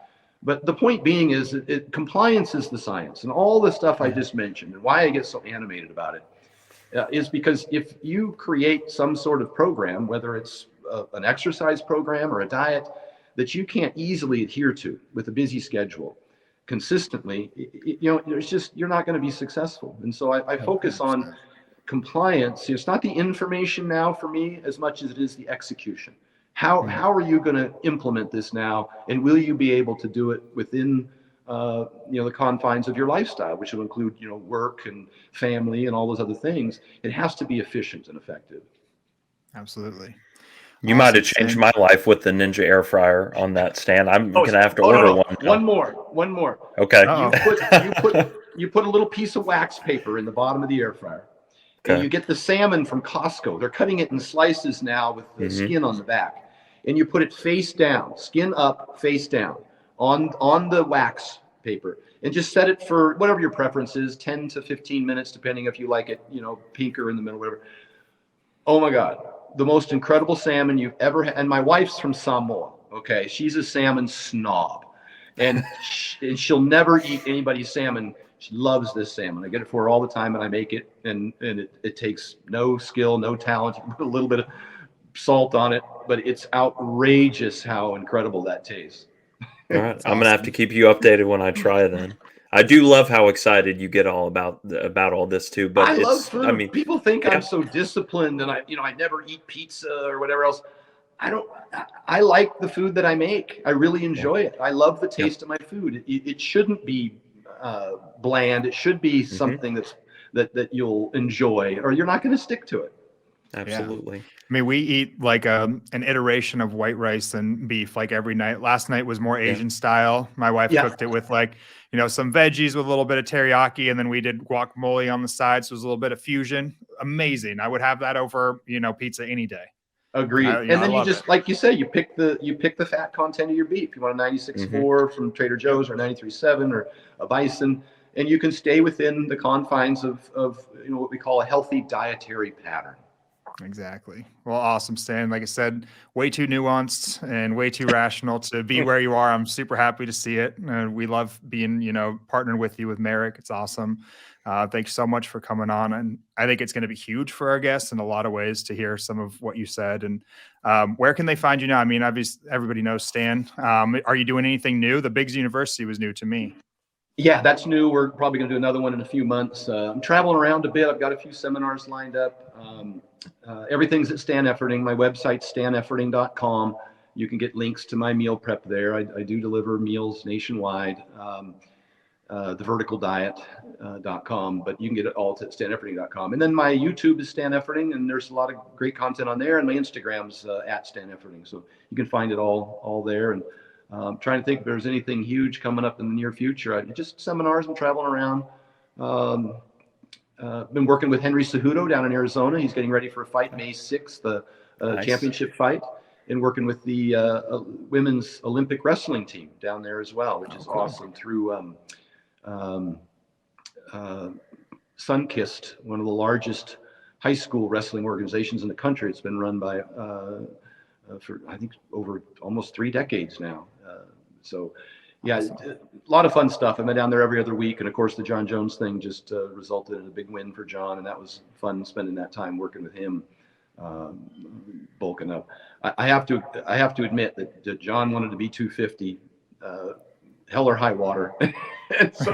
But the point being is that compliance is the science, and all the stuff I just mentioned, and why I get so animated about it is because if you create some sort of program, whether it's an exercise program or a diet that you can't easily adhere to with a busy schedule consistently, you know, it's just, you're not going to be successful. And so I focus on compliance. It's not the information now for me as much as it is the execution. How are you going to implement this now, and will you be able to do it within you know, the confines of your lifestyle, which will include, you know, work and family and all those other things. It has to be efficient and effective. Absolutely. You might have changed my life with the Ninja air fryer on that, Stan. I'm gonna have to order one. One more. Okay. You put a little piece of wax paper in the bottom of the air fryer. Okay. And you get the salmon from Costco. They're cutting it in slices now with the skin on the back. And you put it face down, skin up, face down on the wax paper, and just set it for whatever your preference is, 10 to 15 minutes, depending if you like it, you know, pinker in the middle, whatever. Oh my God, the most incredible salmon you've ever had. And my wife's from Samoa. Okay, she's a salmon snob, and she'll never eat anybody's salmon. She loves this salmon. I get it for her all the time, and I make it, and it takes no skill, no talent. You put a little bit of salt on it, but it's outrageous how incredible that tastes. All right, I'm gonna have to keep you updated when I try then. I do love how excited you get all about all this too. But I love food. I mean, people think I'm so disciplined, and I never eat pizza or whatever else. I like the food that I make. I really enjoy it. I love the taste of my food. It shouldn't be bland. It should be something that you'll enjoy, or you're not going to stick to it. Absolutely. Yeah. I mean, we eat like an iteration of white rice and beef like every night. Last night was more Asian style. My wife cooked it with like, you know, some veggies with a little bit of teriyaki, and then we did guacamole on the side. So it was a little bit of fusion. Amazing. I would have that over, you know, pizza any day. Agreed. And then you just, like you say, you pick the fat content of your beef. You want a 96.4 from Trader Joe's, or 93.7 or a bison, and you can stay within the confines of you know, what we call a healthy dietary pattern. Exactly. Well, awesome, Stan. Like I said, way too nuanced and way too rational to be where you are. I'm super happy to see it. We love being, you know, partnering with you with Merrick. It's awesome. Thanks so much for coming on. And I think it's going to be huge for our guests in a lot of ways to hear some of what you said. And where can they find you now? I mean, obviously, everybody knows Stan. Are you doing anything new? The Biggs University was new to me. Yeah, that's new. We're probably going to do another one in a few months. I'm traveling around a bit. I've got a few seminars lined up. Everything's at Stan Efferding. My website's stanefferding.com. You can get links to my meal prep there. I do deliver meals nationwide. The verticaldiet.com, but you can get it all at stanefferding.com. And then my YouTube is Stan Efferding, and there's a lot of great content on there. And my Instagram's at Stan Efferding. So you can find it all there. And trying to think if there's anything huge coming up in the near future. Just seminars and traveling around. Been working with Henry Cejudo down in Arizona. He's getting ready for a fight May 6th, the championship fight, and working with the women's Olympic wrestling team down there as well, which is awesome, through Sunkist, one of the largest high school wrestling organizations in the country. It's been run by for I think over almost 3 decades now. So Yeah, a lot of fun stuff. I've been down there every other week, and of course the John Jones thing just resulted in a big win for John, and that was fun spending that time working with him, bulking up. I have to admit that John wanted to be 250, hell or high water, and so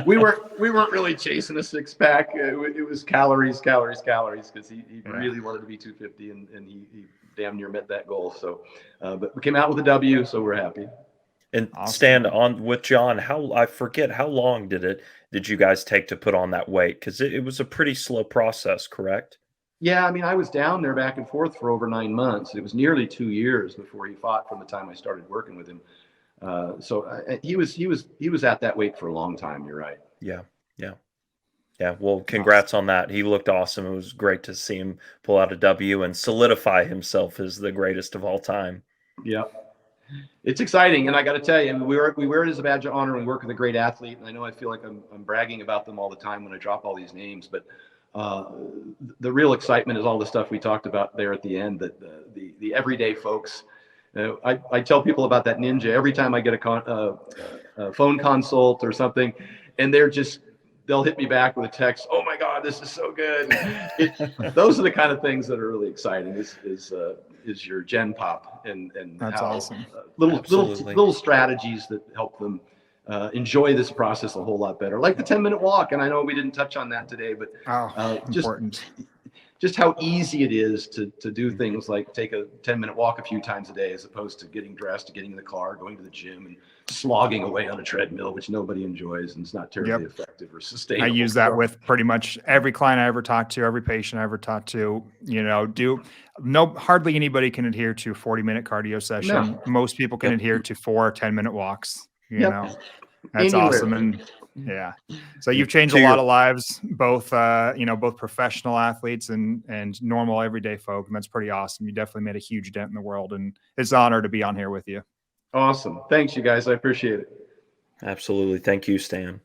we weren't really chasing a six pack. It was calories, because he really wanted to be 250, and he damn near met that goal. So, but we came out with a W, so we're happy. And Stan, on with John, I forget how long did you guys take to put on that weight? Because it was a pretty slow process, correct? Yeah, I mean, I was down there back and forth for over 9 months. It was nearly 2 years before he fought from the time I started working with him. So he was at that weight for a long time. You're right. Yeah. Well, congrats on that. He looked awesome. It was great to see him pull out a W and solidify himself as the greatest of all time. Yeah. It's exciting, and I got to tell you, we wear it as a badge of honor and work with a great athlete. And I know I feel like I'm bragging about them all the time when I drop all these names, but the real excitement is all the stuff we talked about there at the end. That the everyday folks. I tell people about that ninja every time I get a phone consult or something, and they'll hit me back with a text. Oh my God, this is so good. Those are the kind of things that are really exciting. Is your gen pop and that's how, awesome. Little strategies that help them enjoy this process a whole lot better, like the 10-minute walk. And I know we didn't touch on that today, but important. Just how easy it is to do things like take a 10-minute walk a few times a day, as opposed to getting dressed, getting in the car, going to the gym, and slogging away on a treadmill, which nobody enjoys and it's not terribly effective or sustainable. I use that with pretty much every client I ever talked to, every patient I ever talked to. Hardly anybody can adhere to a 40-minute cardio session. No. Most people can adhere to 4 10-minute walks. That's Anywhere. awesome. And yeah, so you've changed a lot of lives, both both professional athletes and normal everyday folk, and that's pretty awesome. You definitely made a huge dent in the world, and it's an honor to be on here with you. Awesome. Thanks, you guys. I appreciate it. Absolutely. Thank you, Stan.